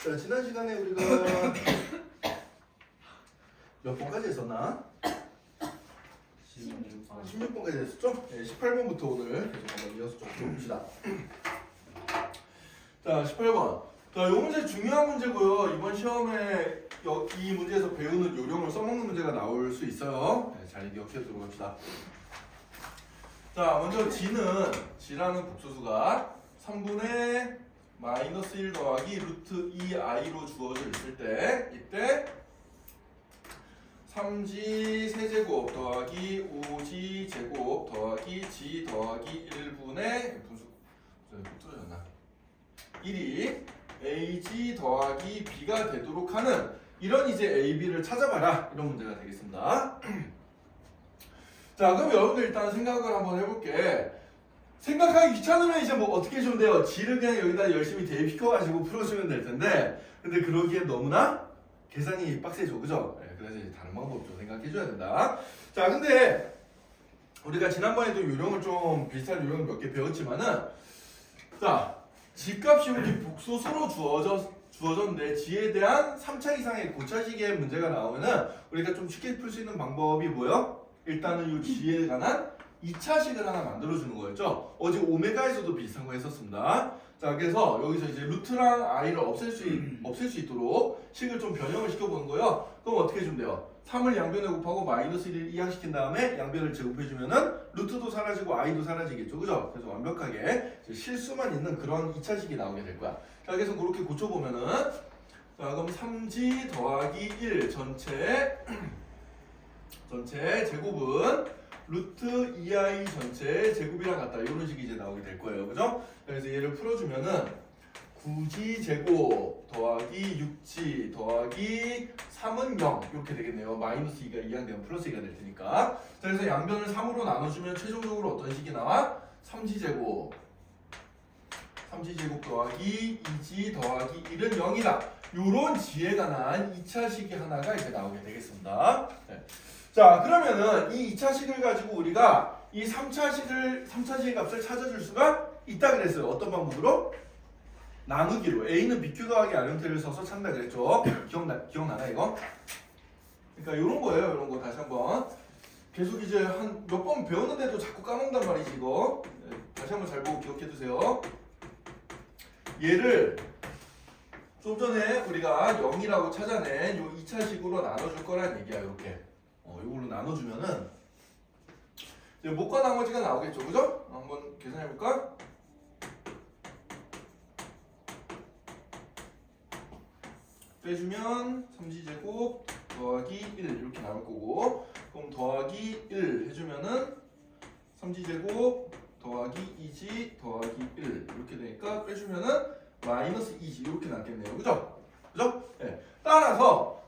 자, 지난 시간에 우리가 몇 번까지 했었나? 16번까지 했었죠? 네, 18번부터 오늘 계속 한번 이어서 좀 봅시다. 자, 18번. 자, 이 문제 중요한 문제고요. 이번 시험에 이 문제에서 배우는 요령을 써먹는 문제가 나올 수 있어요. 네, 잘 기억해 두도록 합시다. 자, 먼저 G라는 복소수가 3분의 마이너스 1 더하기 루트 2i로 주어져 있을 때 이때 3g 세제곱 더하기 5g 제곱 더하기 g 더하기 1분의 분수 떨어졌나? 1이 ag 더하기 b가 되도록 하는 이런 이제 ab를 찾아봐라 이런 문제가 되겠습니다. 자, 그럼 여러분들 일단 생각을 한번 해볼게. 생각하기 귀찮으면 이제 뭐 어떻게 해주면 돼요? G를 그냥 여기다 열심히 대입시켜가지고 풀어주면 될 텐데, 근데 그러기엔 너무나 계산이 빡세죠, 그죠? 네, 그래서 이제 다른 방법 좀 생각해줘야 된다. 자, 근데 우리가 지난번에도 요령을 좀 비슷한 요령을 몇 개 배웠지만은, 자, G값이 우리 복소수로 주어졌는데 G에 대한 3차 이상의 고차식의 문제가 나오면은 우리가 좀 쉽게 풀 수 있는 방법이 뭐예요? 일단은 이 G에 관한 2차식을 하나 만들어주는 거였죠. 어제 오메가에서도 비슷한 거 했었습니다. 자, 그래서 여기서 이제 루트랑 i를 없앨 수 있도록 식을 좀 변형을 시켜보는 거예요. 그럼 어떻게 해주면 돼요? 3을 양변에 곱하고 마이너스 1을 이항시킨 다음에 양변을 제곱해주면은 루트도 사라지고 i도 사라지겠죠. 그죠? 그래서 완벽하게 실수만 있는 그런 2차식이 나오게 될 거야. 자, 그래서 그렇게 고쳐보면은 자, 그럼 3g 더하기 1 전체 제곱은 루트 2i 전체 제곱이랑 같다 이런 식이 이제 나오게 될 거예요, 그죠? 그래서 얘를 풀어주면은 9g 제곱 더하기 6g 더하기 3은 0 이렇게 되겠네요. 마이너스 2가 이항되면 플러스 2가 될 테니까. 자, 그래서 양변을 3으로 나눠주면 최종적으로 어떤 식이 나와? 3g 제곱 더하기 2g 더하기 1은 0이다. 요런 G에 관한 2차식이 하나가 이제 나오게 되겠습니다. 네. 자, 그러면은 이 2차식을 가지고 우리가 이 3차식의 값을 찾아줄 수가 있다 그랬어요. 어떤 방법으로? 나누기로. A는 BQ 더하기 R 형태를 써서 찾는다 그랬죠. 기억나나 이거? 그러니까 이런 거예요. 이런 거 다시 한번 계속 이제 한 몇 번 배웠는데도 자꾸 까먹는단 말이지 이거. 네, 다시 한번 잘 보고 기억해 두세요. 얘를 좀 전에 우리가 0이라고 찾아낸 요 2차식으로 나눠줄 거란 얘기야. 이렇게 이걸로 나눠주면은 이제 못과 나머지가 나오겠죠, 그죠? 한번 계산해볼까? 빼주면 3g제곱 더하기 1 이렇게 나올 거고, 그럼 더하기 1 해주면은 3g제곱 더하기 2g 더하기 1 이렇게 되니까 빼주면은 마이너스 2g 이렇게 남겠네요, 그죠? 그죠? 네. 따라서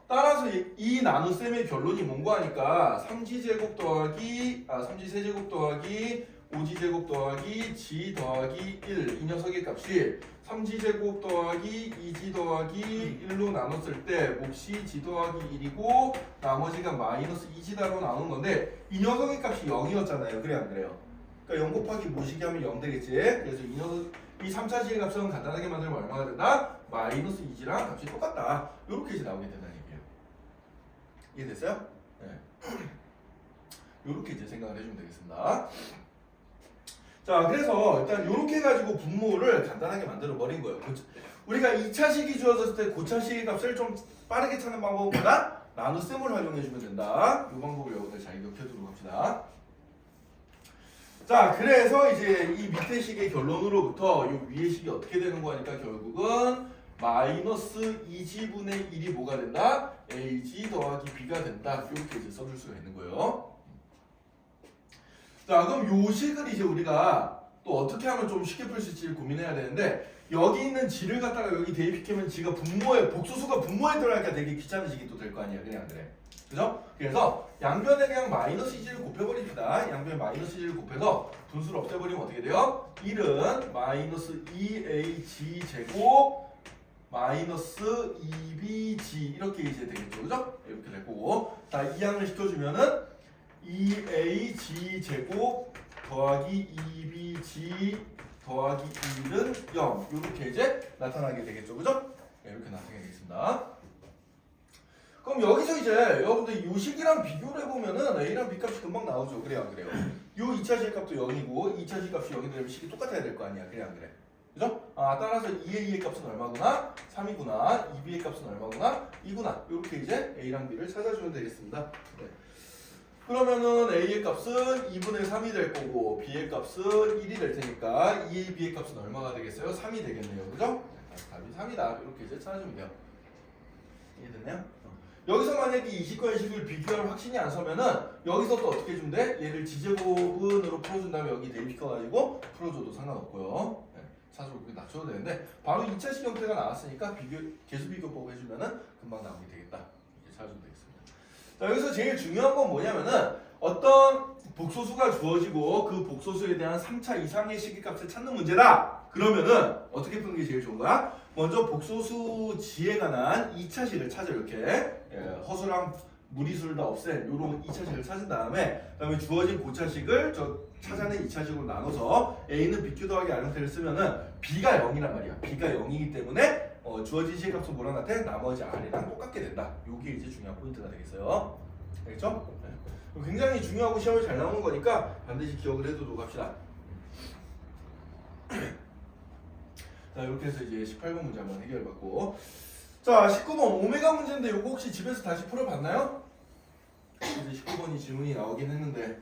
이 나눗셈의 결론이 뭔고 하니까 3g제곱 더하기 3g세제곱 더하기 5g제곱 더하기 g 더하기 1 이 녀석의 값이 3g제곱 더하기 2g 더하기 1로 나눴을 때 몫이 g 더하기 1이고 나머지가 마이너스 2g다로 나오는 건데 이 녀석의 값이 0이었잖아요. 그래 안 그래요? 그러니까 0 곱하기 모시기 하면 0 되겠지. 그래서 이 3차식의 값은 간단하게 만들면 얼마가 된다? 마이너스 2g랑 값이 똑같다. 이렇게 이제 나오게 된다는 얘기예요. 이해됐어요? 네. 이렇게 이제 생각을 해주면 되겠습니다. 자, 그래서 일단 이렇게 해가지고 분모를 간단하게 만들어 버린 거예요. 우리가 2차식이 주어졌을 때 고차식의 값을 좀 빠르게 찾는 방법보다 나눗셈을 활용해주면 된다. 이 방법을 여러분들 잘 기억해두도록 합시다. 자, 그래서 이제 이 밑에 식의 결론으로부터 이 위의 식이 어떻게 되는 거 하니까 결국은 마이너스 2g분의 1이 뭐가 된다? ag 더하기 b가 된다. 이렇게 이제 써줄 수가 있는 거예요. 자, 그럼 요 식을 이제 우리가 또 어떻게 하면 좀 쉽게 풀 수 있을지 고민해야 되는데 여기 있는 g를 갖다가 여기 대입시키면 g가 복소수가 분모에 들어가니까 되게 귀찮은 식이 또 될 거 아니야. 그래 안 그래? 그죠? 그래서 양변에 그냥 마이너스 2g를 곱해버립니다. 양변에 마이너스 2g를 곱해서 분수를 없애버리면 어떻게 돼요? 1은 마이너스 2ag 제곱 마이너스 2bg 이렇게 이제 되겠죠, 그죠? 이렇게 될 거고, 자, 이항을 시켜주면은 2ag 제곱 더하기 2bg 더하기 1은 0 이렇게 이제 나타나게 되겠죠, 그죠? 네, 이렇게 나타나게 이제 여러분들 요 식이랑 비교를 해보면은 A랑 B 값이 금방 나오죠. 그래요, 안 그래요? 요 2차식 값도 0이고 2차식 값이 0이 되면 식이 똑같아야 될 거 아니야. 그래, 안 그래? 그죠? 따라서 2의 2의 값은 얼마구나? 3이구나. 2b의 값은 얼마구나? 2구나. 이렇게 이제 A랑 B를 찾아주면 되겠습니다. 네. 그러면은 A의 값은 2분의 3이 될 거고 B의 값은 1이 될 테니까 2의 B의 값은 얼마가 되겠어요? 3이 되겠네요. 그죠? 답이 3이다. 이렇게 이제 찾아주면 돼요. 이해됐나요? 여기서 만약에 이 식과 이 식을 비교할 확신이 안 서면은 여기서 또 어떻게 해주면 돼? 얘를 지제곱은으로 풀어준 다음에 여기 대입시켜가지고 풀어줘도 상관없고요. 네, 사실 그렇게 낮춰도 되는데 바로 2차식 형태가 나왔으니까 개수 비교법 해주면은 금방 나오게 되겠다. 이렇게 찾아주면 되겠습니다. 자, 여기서 제일 중요한 건 뭐냐면은 어떤 복소수가 주어지고 그 복소수에 대한 3차 이상의 시기값을 찾는 문제다. 그러면은 어떻게 푸는 게 제일 좋은 거야? 먼저 복소수지에 관한 2차식을 찾아 이렇게 허수랑 무리수를 다 없앤 요런 2차식을 찾은 다음에 주어진 고차식을 저 찾아낸 2차식으로 나눠서 A는 BQ 더하기 R 형태를 쓰면은 B가 0이란 말이야. B가 0이기 때문에 주어진 시기값은 뭐랑 같아? 나머지 R이랑 똑같게 된다. 요게 이제 중요한 포인트가 되겠어요. 알겠죠? 네. 굉장히 중요하고 시험에 잘 나오는 거니까 반드시 기억을 해두도록 합시다. 자, 이렇게 해서 이제 18번 문제 한번 해결해봤고, 자 19번 오메가 문제인데 이거 혹시 집에서 다시 풀어봤나요? 이제 19번이 질문이 나오긴 했는데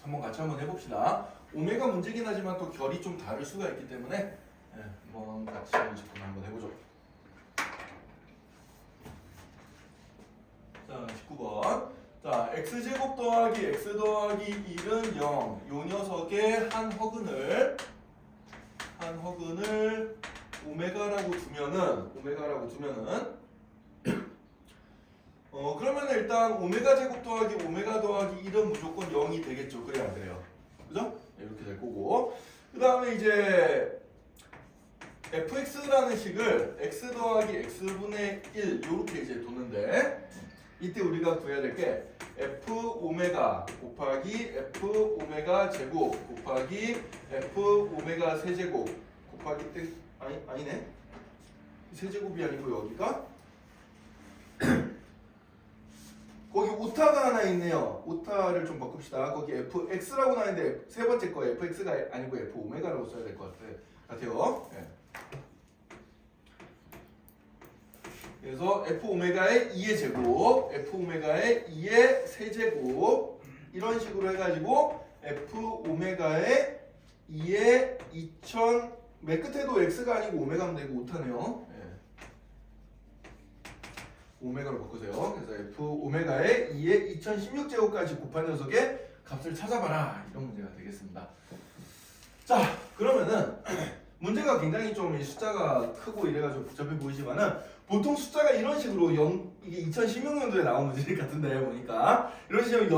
한번 같이 한번 해봅시다. 오메가 문제긴 하지만 또 결이 좀 다를 수가 있기 때문에 한번 같이 19번 한번 해보죠. 자 19번 자 x제곱 더하기 x 더하기 1은 0 요 녀석의 한 허근을 오메가라고 두면은 그러면 일단 오메가 제곱 더하기 오메가 더하기 1은 무조건 0이 되겠죠. 그래야 안 그래요? 그죠? 이렇게 될 거고 그 다음에 이제 fx라는 식을 x 더하기 x분의 1 요렇게 이제 두는데 이때 우리가 구해야 될 게 f 오메가 곱하기 f 오메가 제곱 곱하기 f 오메가 세제곱 곱하기 아니네 세제곱이 아니고 여기가 거기 오타가 하나 있네요. 오타를 좀 바꿉시다. 거기 fx라고 나왔는데 세 번째 거 fx가 아니고 f 오메가라고 써야 될 것 같아요. 네. 그래서 f 오메가의 2의 제곱, f 오메가의 2의 세제곱 이런 식으로 해가지고 f 오메가의 2의 2000 맨 끝에도 x가 아니고 오메가면 되고 오타네요. 네. 오메가로 바꾸세요. 그래서 f 오메가의 2의 2016제곱까지 곱한 녀석의 값을 찾아봐라. 이런 문제가 되겠습니다. 자, 그러면은 문제가 굉장히 좀 숫자가 크고 이래가지고 복잡해 보이지만은 보통 숫자가 이런 식으로 이게 2016년도에 나온 문제 같은데 보니까 이런 식으로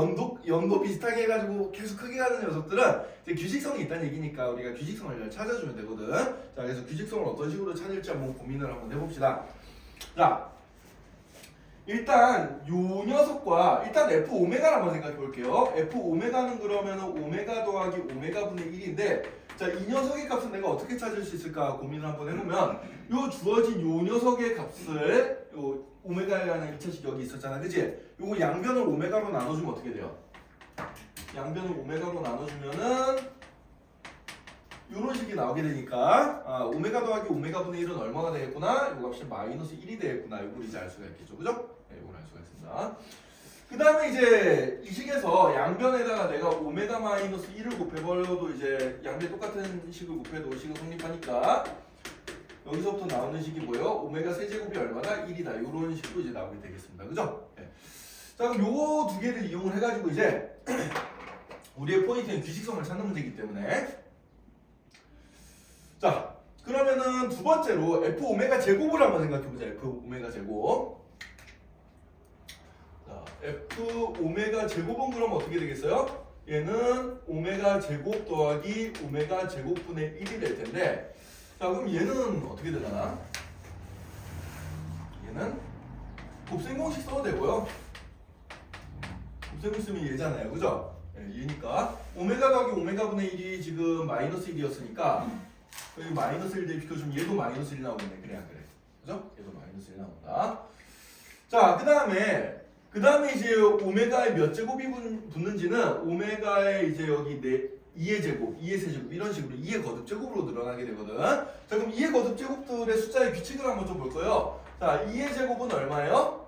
연도 비슷하게 해가지고 계속 크게 가는 녀석들은 이제 규칙성이 있다는 얘기니까 우리가 규칙성을 잘 찾아주면 되거든. 자, 그래서 규칙성을 어떤 식으로 찾을지 한번 고민을 한번 해봅시다. 자, 일단 요 녀석과 일단 f 오메가를 한번 생각해 볼게요. f 오메가는 그러면은 오메가 더하기 오메가 분의 1인데 자, 이 녀석의 값은 내가 어떻게 찾을 수 있을까 고민을 한번 해보면 요 주어진 요 녀석의 값을 요 오메가라는 2차식 여기 있었잖아, 그치? 요거 양변을 오메가로 나눠주면 어떻게 돼요? 양변을 오메가로 나눠주면은 요런 식이 나오게 되니까 오메가 더하기 오메가 분의 1은 얼마가 되겠구나? 요 값이 마이너스 1이 되겠구나. 요걸 이제 알 수가 있겠죠, 그죠? 네, 요걸 알 수가 있습니다. 그 다음에 이제 이 식에서 양변에다가 내가 오메가 마이너스 1을 곱해버려도 이제 양변 똑같은 식을 곱해도 식은 성립하니까 여기서부터 나오는 식이 뭐예요? 오메가 세제곱이 얼마다? 1이다. 요런 식으로 이제 나오게 되겠습니다. 그죠? 네. 자, 그럼 요거 두 개를 이용을 해가지고 이제 우리의 포인트는 규칙성을 찾는 문제이기 때문에 자, 그러면은 두 번째로 f 오메가 제곱을 한번 생각해보자. f 오메가 제곱. f 오메가 제곱은 그럼 어떻게 되겠어요? 얘는 오메가 제곱 더하기 오메가 제곱분의 1이 될 텐데 자, 그럼 얘는 어떻게 되나? 얘는 곱셈공식 써도 되고요. 곱셈공식 쓰면 얘잖아요, 그죠? 네, 얘니까 오메가 더하기 오메가분의 1이 지금 마이너스 1이었으니까 여기 마이너스 1 대입시켜주면 얘도 마이너스 1 나오겠네. 그래 안 그래? 그죠? 얘도 마이너스 1 나온다. 자, 그 다음에 이제 오메가에 몇 제곱이 붙는지는 오메가에 이제 여기 2의 제곱, 2의 세제곱 이런 식으로 2의 거듭 제곱으로 늘어나게 되거든. 자, 그럼 2의 거듭 제곱들의 숫자의 규칙을 한번 좀 볼 거예요. 자, 2의 제곱은 얼마예요?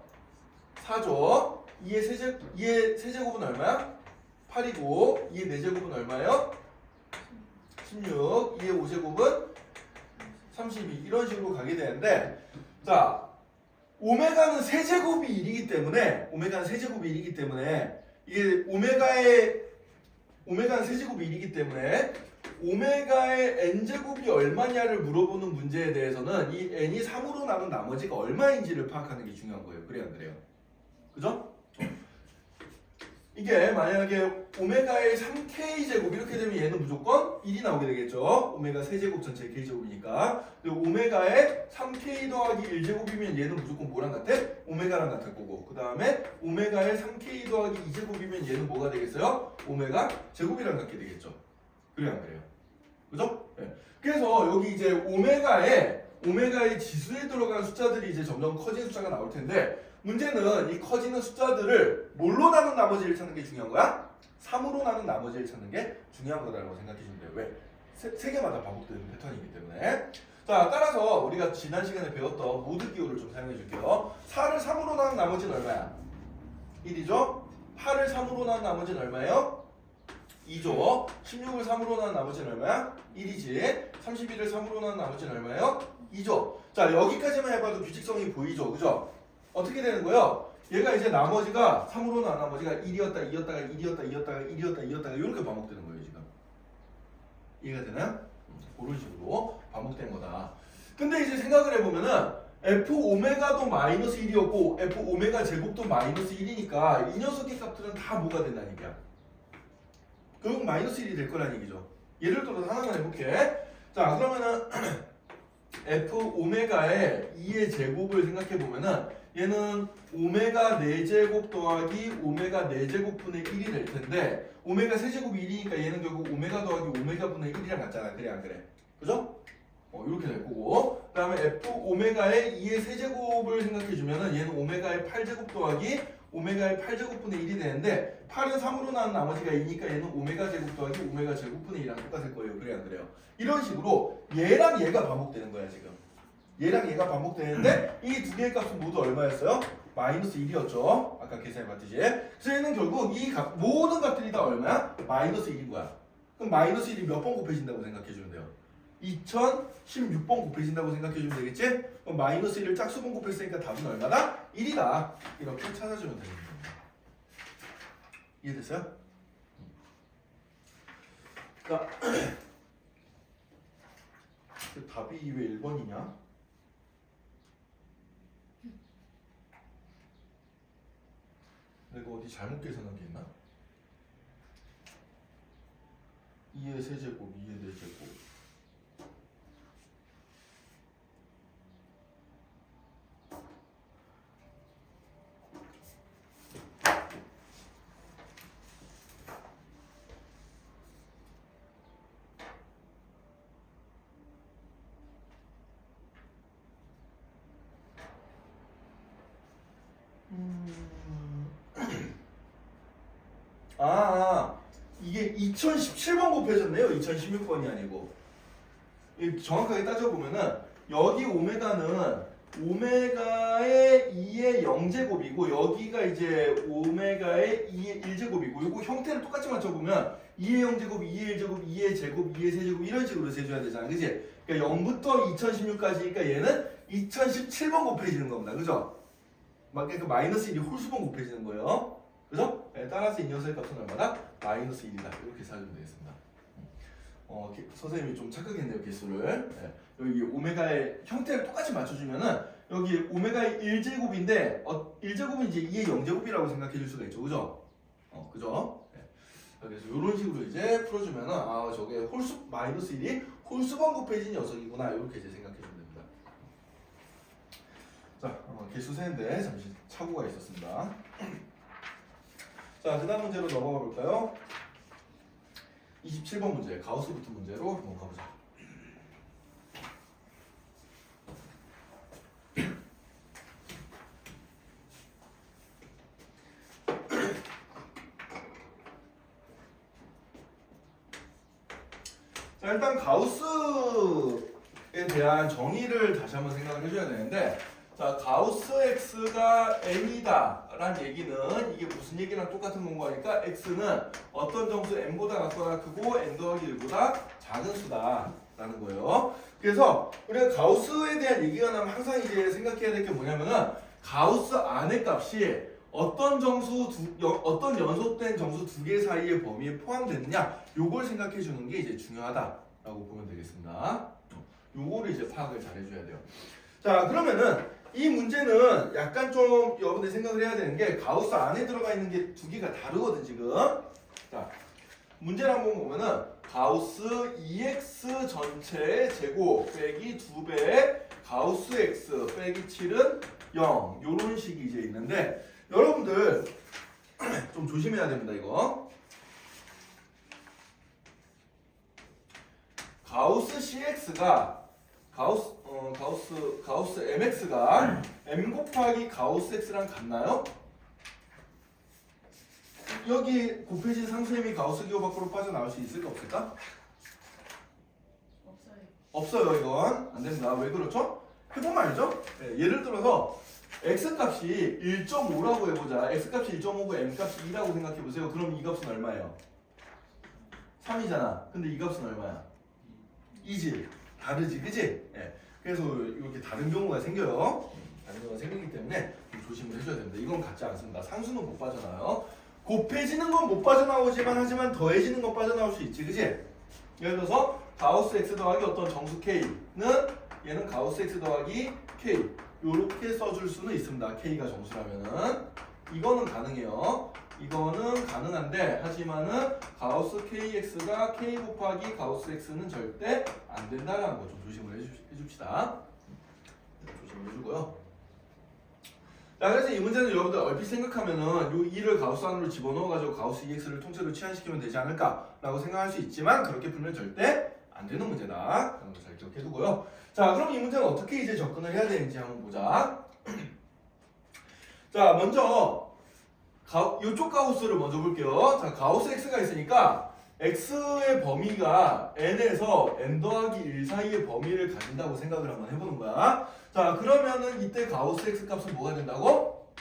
4죠. 2의 세제곱은 얼마야? 8이고 2의 4제곱은 얼마예요? 16. 2의 5제곱은 32. 이런 식으로 가게 되는데, 자, 오메가는 세제곱이 1이기 때문에 이게 오메가는 세제곱이 1이기 때문에 오메가의 n제곱이 얼마냐를 물어보는 문제에 대해서는 이 n이 3으로 남은 나머지가 얼마인지를 파악하는 게 중요한 거예요. 그래요, 안 그래요? 그죠? 이게 만약에 오메가의 3k제곱 이렇게 되면 얘는 무조건 1이 나오게 되겠죠. 오메가 세제곱 전체의 k제곱이니까. 근데 오메가의 3k 더하기 1제곱이면 얘는 무조건 뭐랑 같아? 오메가랑 같을 거고. 그 다음에 오메가의 3k 더하기 2제곱이면 얘는 뭐가 되겠어요? 오메가 제곱이랑 같게 되겠죠. 그래요, 안 그래요? 그죠? 네. 그래서 여기 이제 오메가의 지수에 들어간 숫자들이 이제 점점 커진 숫자가 나올 텐데, 문제는 이 커지는 숫자들을 뭘로 나눈 나머지를 찾는 게 중요한 거야? 3으로 나눈 나머지를 찾는 게 중요한 거다라고 생각해 주면 돼요. 왜? 세 개마다 반복되는 패턴이기 때문에. 자, 따라서 우리가 지난 시간에 배웠던 모드 기호를 좀 사용해 줄게요. 4를 3으로 나눈 나머지는 얼마야? 1이죠? 8을 3으로 나눈 나머지는 얼마예요? 2죠. 16을 3으로 나눈 나머지는 얼마야? 1이지. 31을 3으로 나눈 나머지는 얼마예요? 2죠. 자, 여기까지만 해봐도 규칙성이 보이죠? 그죠? 어떻게 되는 거예요? 얘가 이제 나머지가 3으로 나눈 나머지가 1이었다, 2였다가 1이었다, 2였다가 1이었다, 2였다가 이렇게 반복되는 거예요, 지금. 이해가 되나요? 그런 식으로 반복된 거다. 근데 이제 생각을 해보면은 f 오메가도 마이너스 1이었고 f 오메가 제곱도 마이너스 1이니까 이 녀석의 값들은 다 뭐가 된다는 얘기야? 결국 마이너스 1이 될 거라는 얘기죠. 예를 들어서 하나만 해볼게. 자, 그러면은 f 오메가의 2의 제곱을 생각해보면은 얘는 오메가 4제곱 더하기 오메가 4제곱 분의 1이 될 텐데, 오메가 세제곱이 1이니까 얘는 결국 오메가 더하기 오메가 분의 1이랑 같잖아. 그래, 안 그래? 그죠? 이렇게 될 거고, 그 다음에 f 오메가의 2의 세제곱을 생각해주면은 얘는 오메가의 8제곱 더하기 오메가의 8제곱 분의 1이 되는데, 8은 3으로 나눈 나머지가 2니까 얘는 오메가 제곱 더하기 오메가 제곱 분의 2랑 똑같을 거예요. 그래, 안 그래요? 이런 식으로 얘랑 얘가 반복되는 거야, 지금. 얘랑 얘가 반복되는데 이 두 개의 값은 모두 얼마였어요? 마이너스 1이었죠. 아까 계산해봤듯이. 그래서 얘는 결국 이 모든 값들이 다 얼마야? 마이너스 1인 거야. 그럼 마이너스 1이 몇 번 곱해진다고 생각해주면 돼요? 2016번 곱해진다고 생각해주면 되겠지? 그럼 마이너스 1을 짝수번 곱했으니까 답은 얼마다? 1이다. 이렇게 찾아주면 되는 겁니다. 이해됐어요? 자, 그 답이 왜 1번이냐? 내가 어디 잘못 계산한 게 있나? 2의 세제곱, 2의 4제곱. 이게 2017번 곱해졌네요. 2016번이 아니고. 정확하게 따져보면은 여기 오메가는 오메가의 2의 0제곱이고 여기가 이제 오메가의 2의 1제곱이고 요거 형태를 똑같이 맞춰보면 2의 0제곱, 2의 1제곱, 2의 제곱, 2의 세제곱 이런 식으로 세줘야 되잖아. 그치? 그러니까 0부터 2016까지니까 얘는 2017번 곱해지는 겁니다. 그죠? 그러니까 마이너스 1이 홀수번 곱해지는 거예요. 그죠? 네, 따라서 이 녀석의 값은 얼마다? 마이너스 1이다. 이렇게 사주면 되겠습니다. 선생님이 좀 착각했네요, 개수를. 네. 여기 오메가의 형태를 똑같이 맞춰주면은 여기 오메가의 1제곱인데 1제곱은 이제 2의 0제곱이라고 생각해 줄 수가 있죠. 그죠? 그죠? 네. 그래서 이런 식으로 이제 풀어주면은 저게 마이너스 1이 홀수번 곱해진 녀석이구나. 이렇게 이제 생각해 주면 됩니다. 자, 개수 세인데 잠시 착오가 있었습니다. 자, 그 다음 문제로 넘어가 볼까요? 27번 문제, 가우스부터 문제로 한번 가보자. 자, 일단 가우스에 대한 정의를 다시 한번 생각을 해줘야 되는데, 자, 가우스 x가 n이다 라는 얘기는 이게 무슨 얘기랑 똑같은 공부하니까 x는 어떤 정수 n보다 같거나 크고 n 더하기 1보다 작은 수다 라는 거예요. 그래서 우리가 가우스에 대한 얘기가 나면 항상 이제 생각해야 될 게 뭐냐면은 가우스 안의 값이 어떤 어떤 연속된 정수 두 개 사이의 범위에 포함되느냐, 요걸 생각해 주는 게 이제 중요하다라고 보면 되겠습니다. 요거를 이제 파악을 잘 해줘야 돼요. 자, 그러면은 이 문제는 약간 좀 여러분들이 생각을 해야 되는 게 가우스 안에 들어가 있는 게 두 개가 다르거든 지금. 자, 문제를 한번 보면은 가우스 2x 전체의 제곱 빼기 2배 가우스 x 빼기 7은 0 요런 식이 이제 있는데, 여러분들 좀 조심해야 됩니다. 이거 가우스 cx가 가우스 mx가 m 곱하기 가우스 x랑 같나요? 여기 곱해진 상수m이 가우스 기호 밖으로 빠져나올 수 있을까 없을까? 없어요. 이건 안 됩니다. 왜 그렇죠? 해보면 알죠? 네, 예를 들어서 x값이 1.5라고 해보자. x값이 1.5고 m값이 2라고 생각해보세요. 그럼 이 값은 얼마예요? 3이잖아. 근데 이 값은 얼마야? 2지. 다르지, 그지? 네. 그래서 이렇게 다른 경우가 생겨요. 다른 경우가 생기기 때문에 좀 조심을 해줘야 됩니다. 이건 같지 않습니다. 상수는 못 빠져나와요. 곱해지는 건 못 빠져나오지만 하지만 더해지는 건 빠져나올 수 있지, 그지? 예를 들어서 가우스 x 더하기 어떤 정수 k는 얘는 가우스 x 더하기 k 요렇게 써줄 수는 있습니다. k가 정수라면은 이거는 가능해요. 이거는 가능한데 하지만은 가우스 kx가 k 곱하기 가우스 x는 절대 안 된다는 거 좀 조심을 해줍시다. 조심을 해주고요. 자, 그래서 이 문제는 여러분들 얼핏 생각하면은 요 2를 가우스 안으로 집어넣어가지고 가우스 2x를 통째로 치환시키면 되지 않을까라고 생각할 수 있지만 그렇게 풀면 절대 안 되는 문제다. 그런 거 잘 기억해두고요. 자, 그럼 이 문제는 어떻게 이제 접근을 해야 되는지 한번 보자. 자, 먼저 이쪽 가우스를 먼저 볼게요. 자, 가우스 x가 있으니까 x의 범위가 n에서 n 더하기 1 사이의 범위를 가진다고 생각을 한번 해보는 거야. 자, 그러면은 이때 가우스 x 값은 뭐가 된다고?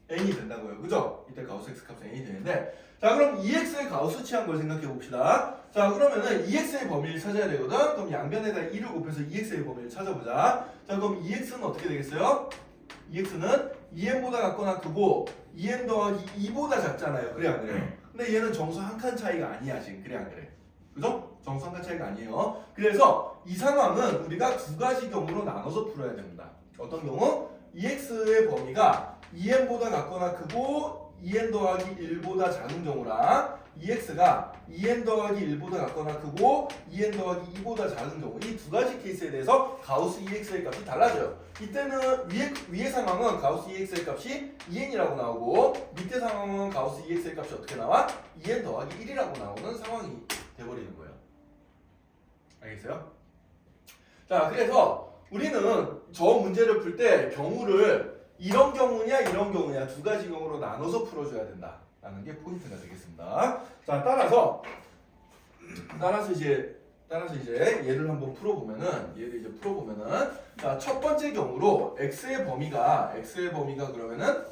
n이 된다고요. 그죠? 이때 가우스 x 값은 n이 되는데, 자, 그럼 2x의 가우스 취한 걸 생각해 봅시다. 자, 그러면은 2x의 범위를 찾아야 되거든. 그럼 양변에다 2를 곱해서 2x의 범위를 찾아보자. 자, 그럼 2x는 어떻게 되겠어요? 2x는 2n보다 같거나 크고 2n 더하기 2보다 작잖아요. 그래 안 그래요? 근데 얘는 정수 한 칸 차이가 아니야 지금. 그래 안 그래? 그죠? 정수 한 칸 차이가 아니에요. 그래서 이 상황은 우리가 두 가지 경우로 나눠서 풀어야 됩니다. 어떤 경우? 2x의 범위가 2n보다 같거나 크고 2n 더하기 1보다 작은 경우랑 2x가 2n 더하기 1보다 같거나 크고 2n 더하기 2보다 작은 경우, 이 두 가지 케이스에 대해서 가우스 2x의 값이 달라져요. 이때는 위의 상황은 가우스 2x의 값이 2n이라고 나오고 밑에 상황은 가우스 2x의 값이 어떻게 나와? 2n 더하기 1이라고 나오는 상황이 돼버리는 거예요. 알겠어요? 자, 그래서 우리는 저 문제를 풀 때 경우를 이런 경우냐 이런 경우냐 두 가지 경우로 나눠서 풀어줘야 된다라는 게 포인트가 되겠습니다. 자, 따라서 이제 얘를 한번 풀어보면은 자, 첫 번째 경우로 x의 범위가 그러면은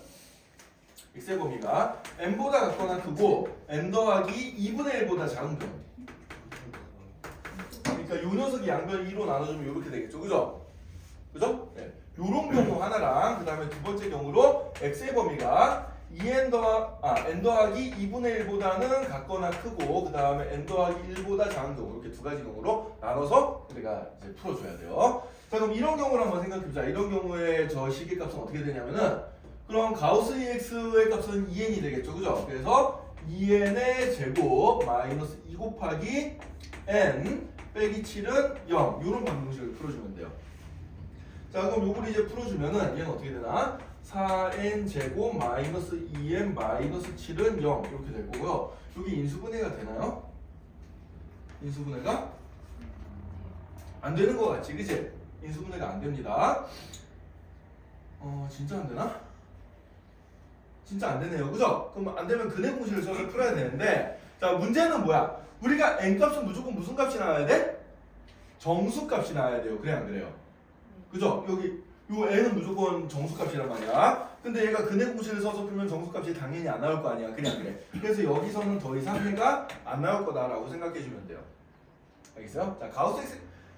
x의 범위가 n보다 같거나 크고 n 더하기 2분의 1보다 작은 경우. 그러니까 요 녀석이 양변 2로 나눠주면 이렇게 되겠죠, 그죠? 그죠? 네. 요런 경우 하나랑 그 다음에 두 번째 경우로 x의 범위가 n 더하기 2분의 1보다는 같거나 크고 그 다음에 n 더하기 1보다 작은 경우, 이렇게 두 가지 경우로 나눠서 우리가 이제 풀어줘야 돼요. 자, 그럼 이런 경우를 한번 생각해보자. 이런 경우에 저 식의 값은 어떻게 되냐면은, 그럼 가우스 EX의 값은 2n이 되겠죠, 그죠? 그래서 2n의 제곱 마이너스 2 곱하기 n 빼기 7은 0, 이런 방정식을 풀어주면 돼요. 자, 그럼 요걸 이제 풀어주면은 얘는 어떻게 되나? 4n 제곱 마이너스 2n 마이너스 7은 0 이렇게 될 거고요. 여기 인수분해가 되나요? 인수분해가 안 되는 거 같지, 그치? 인수분해가 안 됩니다. 진짜 안 되나? 진짜 안 되네요, 그죠? 그럼 안 되면 근해 공식을 써서 풀어야 되는데, 자, 문제는 뭐야? 우리가 n값은 무조건 무슨 값이 나와야 돼? 정수값이 나와야 돼요. 그래 안 그래요? 그죠? 여기 요 n은 무조건 정수값이란 말이야. 근데 얘가 근해 공식을 써서 풀면 정수값이 당연히 안 나올 거 아니야. 그래 안 그래? 그래서 여기서는 더 이상 해가 안 나올 거다라고 생각해 주면 돼요. 알겠어요? 자,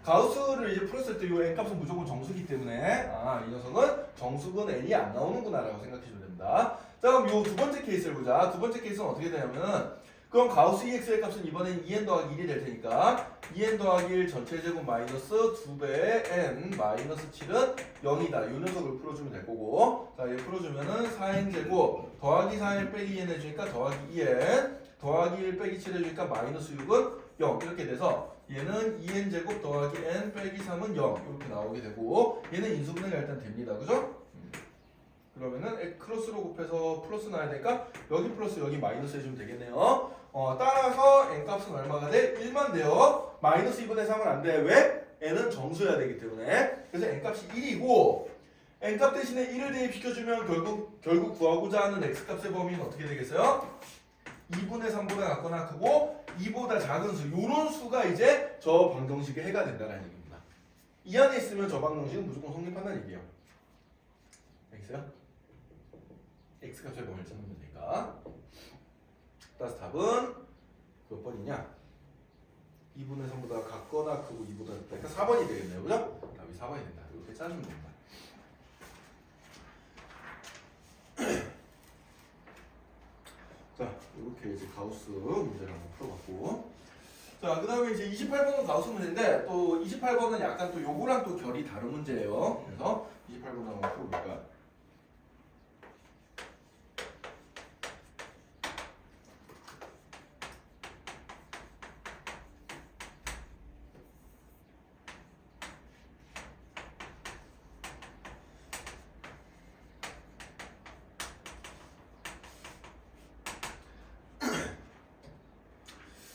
가우스를 이제 풀었을 때 요 n값은 무조건 정수기 때문에 이 녀석은 정수근 n이 안 나오는구나라고 생각해 주면 됩니다. 자, 그럼 요 두 번째 케이스를 보자. 두 번째 케이스는 어떻게 되냐면 그럼 가우스 EX의 값은 이번엔 2n 더하기 1이 될 테니까 2n 더하기 1 전체 제곱 마이너스 2배의 n 마이너스 7은 0이다. 요 녀석을 풀어주면 될 거고, 자, 얘 풀어주면은 4n 제곱 더하기 4n 빼기 2n 해주니까 더하기 2n 더하기 1 빼기 7 해주니까 마이너스 6은 0 이렇게 돼서 얘는 2n 제곱 더하기 n 빼기 3은 0 이렇게 나오게 되고, 얘는 인수분해가 일단 됩니다. 그죠? 그러면은 크로스로 곱해서 플러스 나야 되니까 여기 플러스 여기 마이너스 해주면 되겠네요. 따라서 n값은 얼마가 돼? 1만 돼요. 마이너스 2분의 3은 안 돼. 왜? n은 정수여야 되기 때문에. 그래서 n값이 1이고 n값 대신에 1을 대입시켜주면 결국 구하고자 하는 x값의 범위는 어떻게 되겠어요? 2분의 3보다 같거나 크고 2보다 작은 수, 요런 수가 이제 저 방정식의 해가 된다는 얘기입니다. 이 안에 있으면 저 방정식은 무조건 성립한다는 얘기예요. 알겠어요? x값의 범위를 찾는 거니까. 따라서 답은 몇 번이냐? 2분의 3보다 같거나 크고 2보다 작다. 그러니까 4번이 되겠네요. 그죠? 답이 4번이 된다. 이렇게 짜주면 됩니다. 자, 이렇게 이제 가우스 문제를 한번 풀어봤고, 자, 그 다음에 이제 28번은 가우스 문제인데, 또 28번은 약간 또 요거랑 또 결이 다른 문제예요. 그래서 28번 한번 풀어볼까?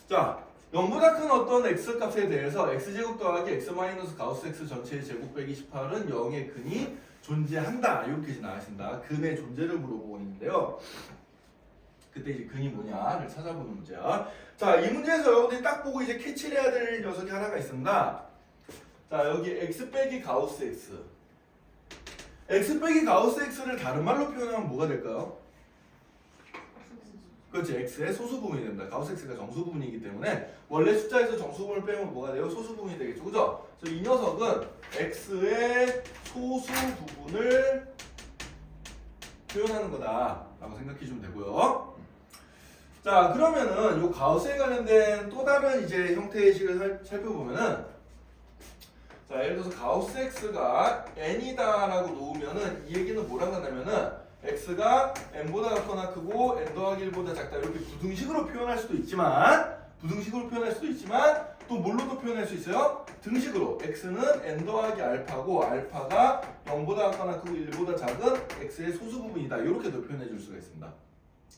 자, 0보다 큰 어떤 x값에 대해서 x제곱 더하기 x 마이너스 가우스 x 전체의 제곱 빼기 18은 0의 근이 존재한다. 이렇게 이제 나왔습니다. 근의 존재를 물어보고 있는데요. 그때 이제 근이 뭐냐를 찾아보는 문제야. 자, 이 문제에서 여러분들이 딱 보고 이제 캐치를 해야 될 녀석이 하나가 있습니다. 자, 여기 x 빼기 가우스 x. x 빼기 가우스 x를 다른 말로 표현하면 뭐가 될까요? 그렇지, x의 소수 부분이 됩니다. 가우스 x가 정수 부분이기 때문에 원래 숫자에서 정수 부분을 빼면 뭐가 돼요? 소수 부분이 되겠죠, 그죠? 그래서 이 녀석은 x의 소수 부분을 표현하는 거다라고 생각해주면 되고요. 자, 그러면은 요 가우스에 관련된 또 다른 이제 형태의 식을 살펴보면은, 자, 예를 들어서 가우스 x가 n이다라고 놓으면은 이 얘기는 뭐라고 하냐면은 x가 n보다 같거나 크고 n 더하기 1보다 작다 이렇게 부등식으로 표현할 수도 있지만 또 뭘로도 표현할 수 있어요? 등식으로 x는 n 더하기 알파고 알파가 0보다 같거나 크고 1보다 작은 x의 소수 부분이다 이렇게도 표현해 줄 수가 있습니다.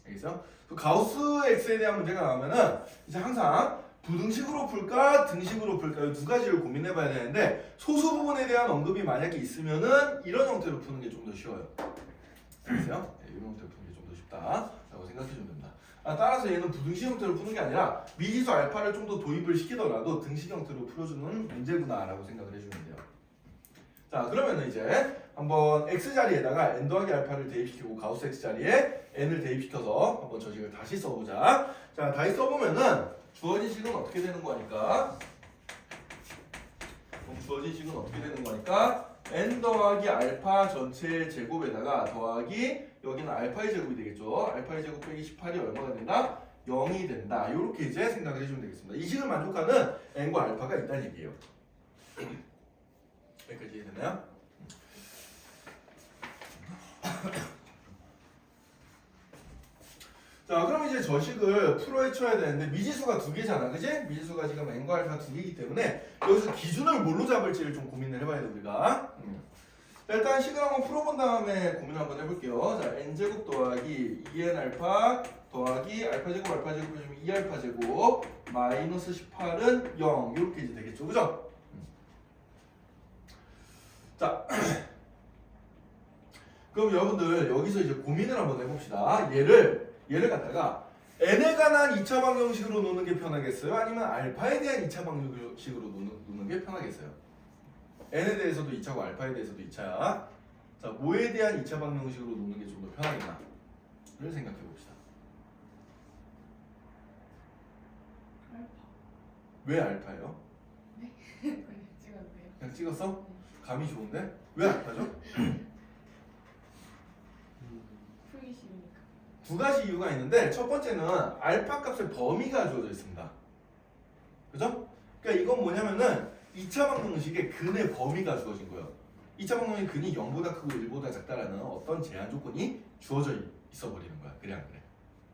알겠어요? 가우스 x에 대한 문제가 나오면은 이제 항상 부등식으로 풀까 등식으로 풀까 이 두 가지를 고민해 봐야 되는데, 소수 부분에 대한 언급이 만약에 있으면은 이런 형태로 푸는 게 좀 더 쉬워요. 알겠어요? 네, 이런 형태로 푸는 게 좀 더 쉽다라고 생각해 주면 됩니다. 따라서 얘는 부등식 형태로 푸는 게 아니라 미지수 알파를 좀 더 도입을 시키더라도 등식 형태로 풀어주는 문제구나라고 생각을 해주면 돼요. 자, 그러면은 이제 한번 x 자리에다가 n 더하기 알파를 대입시키고 가우스 x 자리에 n을 대입시켜서 한번 저 식을 다시 써보자. 자, 다시 써보면은 주어진 식은 어떻게 되는 거니까? 그럼 주어진 식은 어떻게 되는 거니까? n 더하기 알파 전체 제곱에다가 더하기 여기는 알파의 제곱이 되겠죠. 알파의 제곱 빼기 18이 얼마가 된다? 0이 된다. 이렇게 이제 생각을 해주면 되겠습니다. 이 식을 만족하는 n과 알파가 있다는 얘기예요. 여기까지 이해됐나요? 자, 그럼 이제 저 식을 풀어헤쳐야 되는데 미지수가 두 개잖아, 그지? 미지수가 지금 n과 알파 두 개이기 때문에 여기서 기준을 뭘로 잡을지를 좀 고민을 해봐야 돼 우리가. 자, 일단 식을 한번 풀어본 다음에 고민을 한번 해볼게요. 자, n제곱 더하기 2n 알파 더하기 알파 제곱 해주면 2알파 제곱 마이너스 18은 0 이렇게 이제 되겠죠, 그죠? 자, 그럼 여러분들 여기서 이제 고민을 한번 해봅시다. 얘를 갖다가 n에 관한 2차 방정식으로 노는 게 편하겠어요? 아니면 알파에 대한 2차 방정식으로 노는 게 편하겠어요? n에 대해서도 2차고 알파에 대해서도 2차야. 자, 뭐에 대한 2차 방정식으로 노는 게 좀 더 편하겠나?를 생각해 봅시다. 알파. 왜 알파예요? 그냥 찍어도 돼요? 그냥 찍었어? 감이 좋은데? 왜 알파죠? 풀기 쉬우니까. 두 가지 이유가 있는데 첫 번째는 알파 값의 범위가 주어져 있습니다. 그죠? 그러니까 이건 뭐냐면은 2차 방정식의 근의 범위가 주어진 거예요. 2차 방정식 근이 0보다 크고 1보다 작다라는 어떤 제한 조건이 주어져 있어 버리는 거야. 그래 안 그래?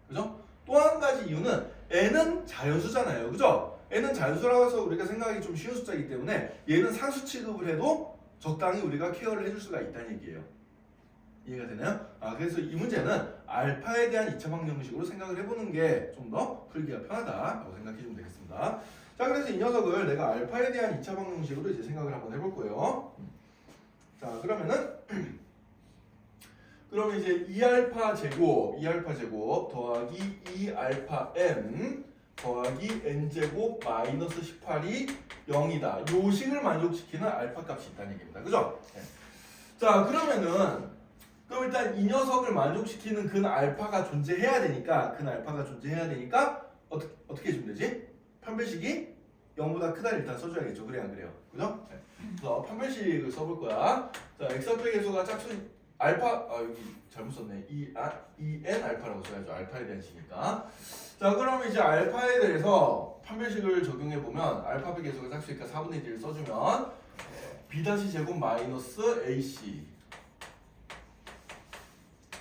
그죠? 또 한 가지 이유는 n은 자연수잖아요. 그죠? n은 자연수라서 우리가 생각하기 좀 쉬운 숫자이기 때문에 얘는 상수 취급을 해도 적당히 우리가 케어를 해줄 수가 있다는 얘기예요. 이해가 되나요? 그래서 이 문제는 알파에 대한 2차 방정식으로 생각을 해보는 게 좀 더 풀기가 편하다라고 생각해 주면 되겠습니다. 자, 그래서 이 녀석을 내가 알파에 대한 2차 방정식으로 이제 생각을 한번 해볼 거예요. 자, 그러면 이제 2알파 제곱 더하기 2알파 n 더하기 n 제곱 마이너스 18이 0이다. 요 식을 만족시키는 알파 값이 있다는 얘기입니다. 그죠? 네. 자, 그럼 일단 이 녀석을 만족시키는 근 알파가 존재해야 되니까 어떻게 해주면 되지? 판별식이 0보다 크다를 일단 써줘야겠죠. 그래 안 그래요? 그죠? 네. 그래서 판별식을 써볼 거야. 자, x좌표 계수가 짝수 알파 여기 잘못 썼네. 2n 알파라고 써야죠. 알파에 대한 식이니까. 자, 그러면 이제 알파에 대해서 판별식을 적용해 보면 알파벳 계수가 짝수니까 4분의 1을 써주면 b' 제곱 마이너스 ac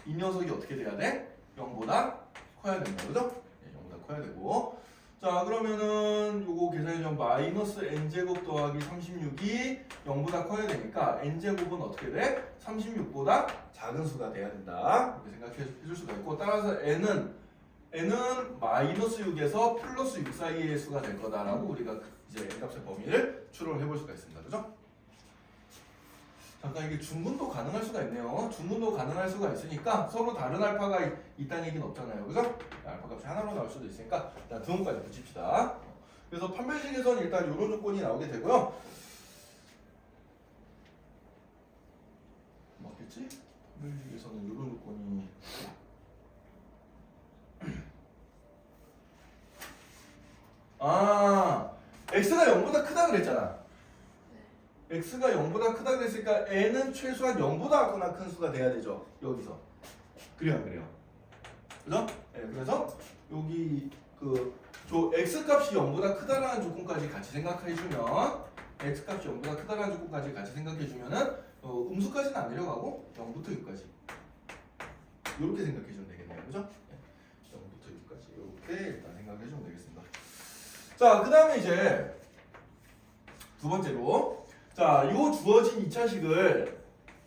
이 녀석이 어떻게 돼야 돼? 0보다 커야 된다. 그죠? 네, 0보다 커야 되고. 자, 그러면은 요거 계산해주면 마이너스 n제곱 더하기 36이 0보다 커야 되니까 n제곱은 어떻게 돼? 36보다 작은 수가 돼야 된다. 이렇게 생각해 줄 수가 있고, 따라서 n은 마이너스 6에서 플러스 6 사이의 수가 될 거다라고 우리가 이제 n값의 범위를 추론을 해볼 수가 있습니다. 그죠? 잠깐 이게 중분도 가능할 수가 있네요. 중분도 가능할 수가 있으니까 서로 다른 알파가 있다는 얘기는 없잖아요. 그죠? 알파 값이 하나로 나올 수도 있으니까 일단 등호까지 붙입시다. 그래서 판별식에서는 일단 이런 조건이 나오게 되고요. 맞겠지? 판별식에서는 이런 조건이 x가 0보다 크다 그랬잖아. x가 0보다 크다 그랬으니까 n은 최소한 0보다 크거나 큰 수가 돼야 되죠. 여기서. 그래요, 안 그래요? 그죠? 네, 그래서 여기 저 x값이 0보다 크다라는 조건까지 같이 생각해주면 x값이 0보다 크다라는 조건까지 같이 생각해주면은 음수까지는 안 내려가고 0부터 6까지 이렇게 생각해주면 되겠네요. 그죠? 네, 0부터 6까지 이렇게 일단 생각해주면 되겠습니다. 자, 그 다음에 이제 두 번째로 자, 요 주어진 2차식을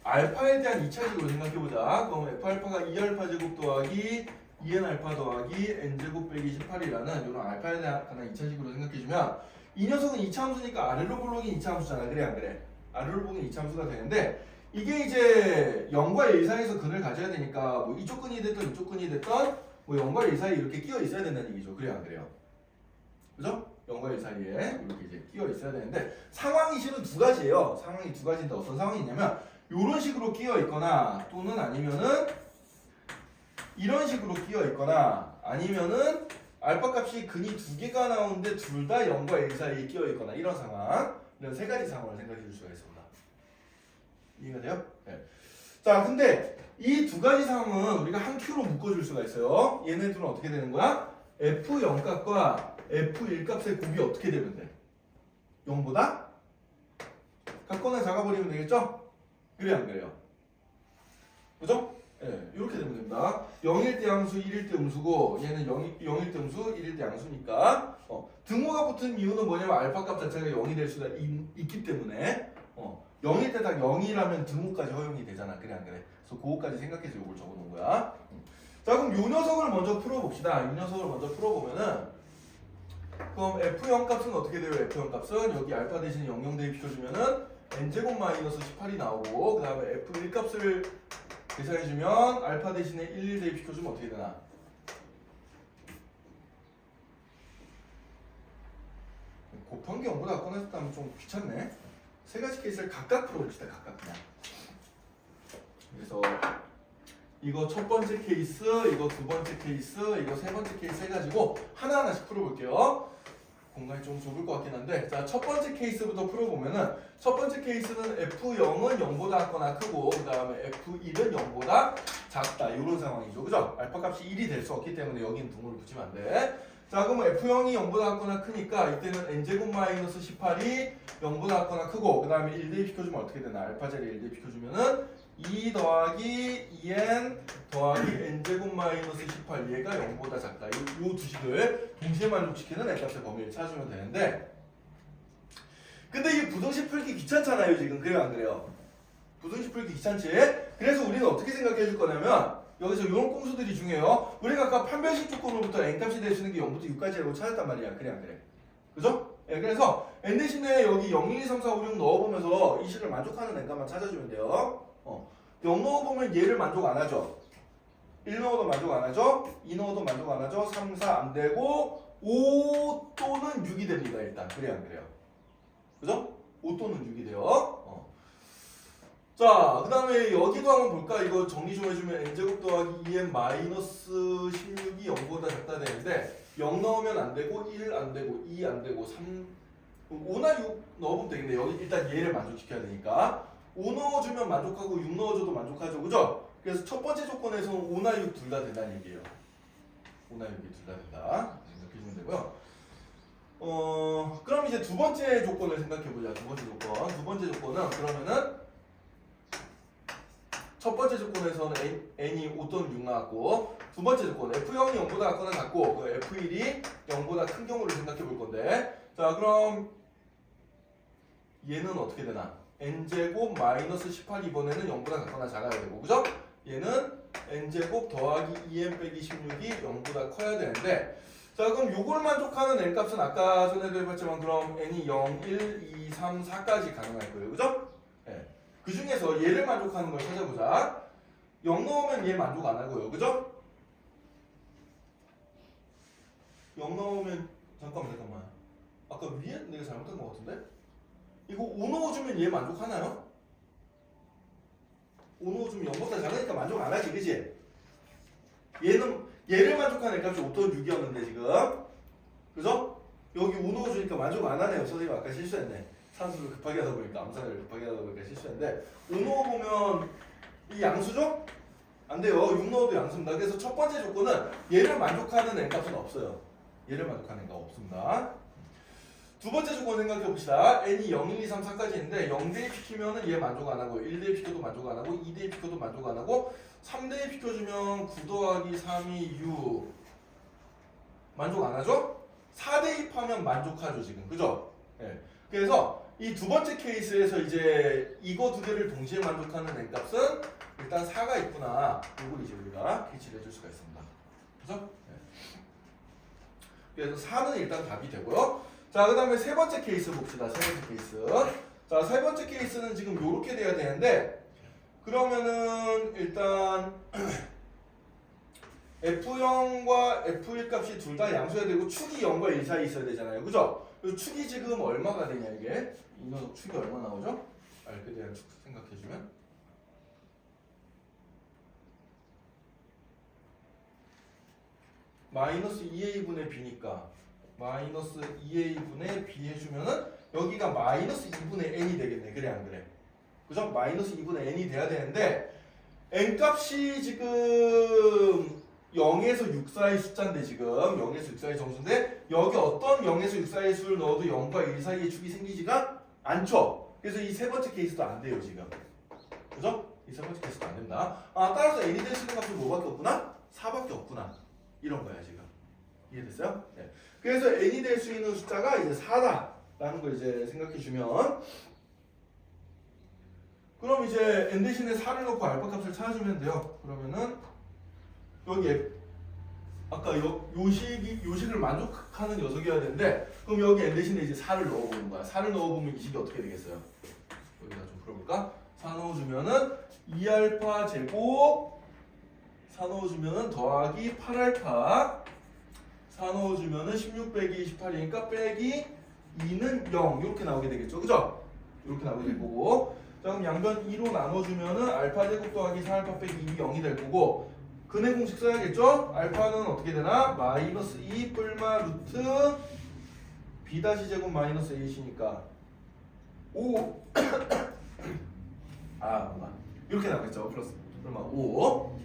알파에 대한 2차식으로 생각해보자. 그럼 f알파가 2알파 제곱 더하기 2n 알파 더하기 n 제곱 빼기 18이라는 이런 알파에 대한 2차식으로 생각해주면 이 녀석은 2차 함수니까 아래로 볼록인 2차 함수잖아. 그래 안 그래? 아래로 볼록인 2차 함수가 되는데 이게 이제 0과 1 사이에서 근을 가져야 되니까 뭐 이쪽 근이 됐던 이쪽 근이 됐던 뭐 0과 1 사이에 이렇게 끼어 있어야 된다는 얘기죠. 그래 안 그래요? 그죠? 0과 1 사이에 이렇게 이제 끼어 있어야 되는데 상황이 실은 두 가지예요. 상황이 두 가지인데 어떤 상황이 있냐면 이런 식으로 끼어 있거나 또는 아니면은 이런 식으로 끼어 있거나 아니면은 알파 값이 근이 두 개가 나오는데 둘 다 0과 1 사이에 끼어 있거나 이런 상황, 이런 세 가지 상황을 생각해 줄 수가 있습니다. 이해가 돼요? 네. 자, 근데 이 두 가지 상황은 우리가 한 큐로 묶어줄 수가 있어요. 얘네들은 어떻게 되는 거야? f0 값과 f1 값의 곱이 어떻게 되면 돼? 0보다 같거나 작아버리면 되겠죠? 그래 안 그래요? 그죠? 예, 네, 이렇게 되면 됩니다. 0일 때 양수, 1일 때 음수고 얘는 0일 때 음수, 1일 때 양수니까 등호가 붙은 이유는 뭐냐면 알파 값 자체가 0이 될 수가 있기 때문에 0일 때 딱 0이라면 등호까지 허용이 되잖아. 그래 안 그래? 그래서 그거까지 생각해서 이걸 적어놓은 거야. 자, 그럼 이 녀석을 먼저 풀어봅시다. 이 녀석을 먼저 풀어보면은 그럼 f0 값은 어떻게 돼요? f0 값은 여기 알파 대신에 00 대입시켜주면은 n제곱 마이너스 18이 나오고 그 다음에 f1 값을 계산해주면 알파 대신에 11 대입시켜주면 어떻게 되나? 개 0보다 작거나 했다면 좀 귀찮네. 세 가지 케이스를 각각 풀어봅시다. 각각 그냥. 그래서 이거 첫 번째 케이스, 이거 두 번째 케이스, 이거 세 번째 케이스 해가지고 하나하나씩 풀어볼게요. 공간이 좀 좁을 것 같긴 한데, 자, 첫 번째 케이스부터 풀어보면은, 첫 번째 케이스는 F0은 0보다 작거나 크고, 그 다음에 F1은 0보다 작다. 이런 상황이죠. 그죠? 알파 값이 1이 될 수 없기 때문에 여긴 등호를 붙이면 안 돼. 자, 그러면 F0이 0보다 작거나 크니까, 이때는 n제곱 마이너스 18이 0보다 작거나 크고, 그 다음에 1 대입시켜주면 어떻게 되나? 알파 자리에 1 대입시켜주면은, 2 더하기 2n 더하기 n제곱 마이너스 18 얘가 0보다 작다. 요 두 식을 동시에 만족시키는 n값의 범위를 찾으면 되는데, 근데 이 부등식 풀기 귀찮잖아요 지금. 그래요 안 그래요? 부등식 풀기 귀찮지? 그래서 우리는 어떻게 생각해 줄 거냐면, 여기서 이런 꼼수들이 중요해요. 우리가 아까 판별식 조건으로부터 n값이 될 수 있는 게 0부터 6까지라고 찾았단 말이야. 그래 안 그래? 그죠? 예, 그래서 n 대신에 여기 0, 1, 2, 3, 4, 5, 6 넣어보면서 이 식을 만족하는 n값만 찾아주면 돼요. 0 넣어보면 얘를 만족 안 하죠. 1 넣어도 만족 안 하죠. 2 넣어도 만족 안 하죠. 3, 4 안 되고 5 또는 6이 됩니다. 일단 그래요 안 그래요? 그죠? 5 또는 6이 돼요. 자, 그 다음에 여기도 한번 볼까? 이거 정리 좀 해주면 n제곱 더하기 2n 마이너스 16이 0보다 작다 되는데 0 넣으면 안 되고 1 안 되고 2 안 되고 3 5나 6 넣어보면 되겠네. 여기 일단 얘를 만족시켜야 되니까 5 넣어주면 만족하고 6 넣어줘도 만족하죠. 그죠? 그래서 첫 번째 조건에서는 5나 6 둘 다 된다는 얘기예요. 5나 6이 둘 다 된다. 생각해주면 되고요. 그럼 이제 두 번째 조건을 생각해보자. 두 번째 조건. 두 번째 조건은 그러면은 첫 번째 조건에서는 n이 5 또는 6 나왔고, 두 번째 조건 f0이 0보다 작거나 같고 그 f1이 0보다 큰 경우를 생각해 볼 건데, 자 그럼 얘는 어떻게 되나? n제곱 마이너스 18 이번에는 0보다 작거나 작아야 되고, 그죠? 얘는 n제곱 더하기 2n 빼기 16이 0보다 커야 되는데, 자 그럼 요걸 만족하는 n값은 아까 전에도 해봤지만 그럼 n이 0, 1, 2, 3, 4까지 가능할 거예요. 그죠? 네. 그 중에서 얘를 만족하는 걸 찾아보자. 0 넣으면 얘 만족 안 하고요. 그죠? 0 넣으면 잠깐만. 아까 위에 내가 잘못한 것 같은데? 이거 5 넣어주면 얘 만족하나요? 5 넣어주면 0보다 작으니까 만족 안 하지, 그지? 얘를 만족하는 값이 5 또는 6이었는데 지금, 그죠? 여기 5 넣어주니까 만족 안 하네요. 선생님 아까 실수했네. 산수를 급하게 하다 보니까, 암산을 급하게 하다 보니까 실수했는데, 5 넣어보면 이 양수죠? 안 돼요. 6 넣어도 양수입니다. 그래서 첫 번째 조건은 얘를 만족하는 n값은 없어요. 얘를 만족하는 n값 없습니다. 두 번째 조건 생각해 봅시다. n이 0, 1, 2, 3, 4까지 있는데 0 대입시키면은 얘 만족 안 하고, 1 대입시켜도 만족 안 하고, 2 대입시켜도 만족 안 하고, 3 대입시켜주면 9 더하기 3이 6 만족 안 하죠? 4 대입하면 만족하죠 지금, 그죠? 예. 그래서 이 두 번째 케이스에서 이제 이거 두 개를 동시에 만족하는 n값은 일단 4가 있구나. 이걸 이제 우리가 캐치를 해줄 수가 있습니다. 그죠? 네. 그래서 4는 일단 답이 되고요. 자, 그 다음에 세 번째 케이스 봅시다. 세 번째 케이스. 자, 세 번째 케이스는 지금 요렇게 돼야 되는데, 그러면은 일단 F0과 F1 값이 둘 다 양수해야 되고 축이 0과 1 사이에 있어야 되잖아요. 그죠? 축이 지금 얼마가 되냐 이게? 이 녀석 축이 얼마 나오죠? 알게 대한 축 생각해주면 마이너스 2a분의 b니까 마이너스 2a분의 b 해주면은 여기가 마이너스 2분의 n이 되겠네. 그래 안 그래? 그죠? 마이너스 2분의 n이 돼야 되는데 n값이 지금 0에서 6 사이 숫자인데 지금 0에서 6 사이 정수인데 여기 어떤 0에서 6 사이 수를 넣어도 0과 1 사이의 축이 생기지가 않죠. 그래서 이 세 번째 케이스도 안 돼요 지금. 그죠? 이 세 번째 케이스도 안 된다. 아 따라서 n이 될 수 있는 값은 뭐밖에 없구나? 4밖에 없구나. 이런 거야 지금. 이해됐어요? 네. 그래서 n이 될 수 있는 숫자가 이제 4다라는 걸 이제 생각해 주면, 그럼 이제 n 대신에 4를 넣고 알파 값을 찾아주면 돼요. 그러면은 여기 아까 요식을 만족하는 녀석이어야 되는데, 그럼 여기 n 대신에 이제 4를 넣어보는 거야. 4를 넣어보면 이 식이 어떻게 되겠어요? 여기다 좀 풀어볼까? 4 넣어주면은 2알파 제곱, 4 넣어주면은 더하기 8알파, 4 넣어주면은 16 빼기 28이니까 빼기 2는 0 이렇게 나오게 되겠죠. 그죠? 이렇게 나오게 될 거고. 자, 그럼 양변 2로 나눠주면은 알파 제곱 더하기 4알파 빼기 2이 0이 될 거고. 근의 공식 써야겠죠? 알파는 어떻게 되나? 마이너스 2 뿔마 루트 b 다시 제곱 마이너스 a이니까 5 이렇게 나오겠죠. 플러스 뿔마 5.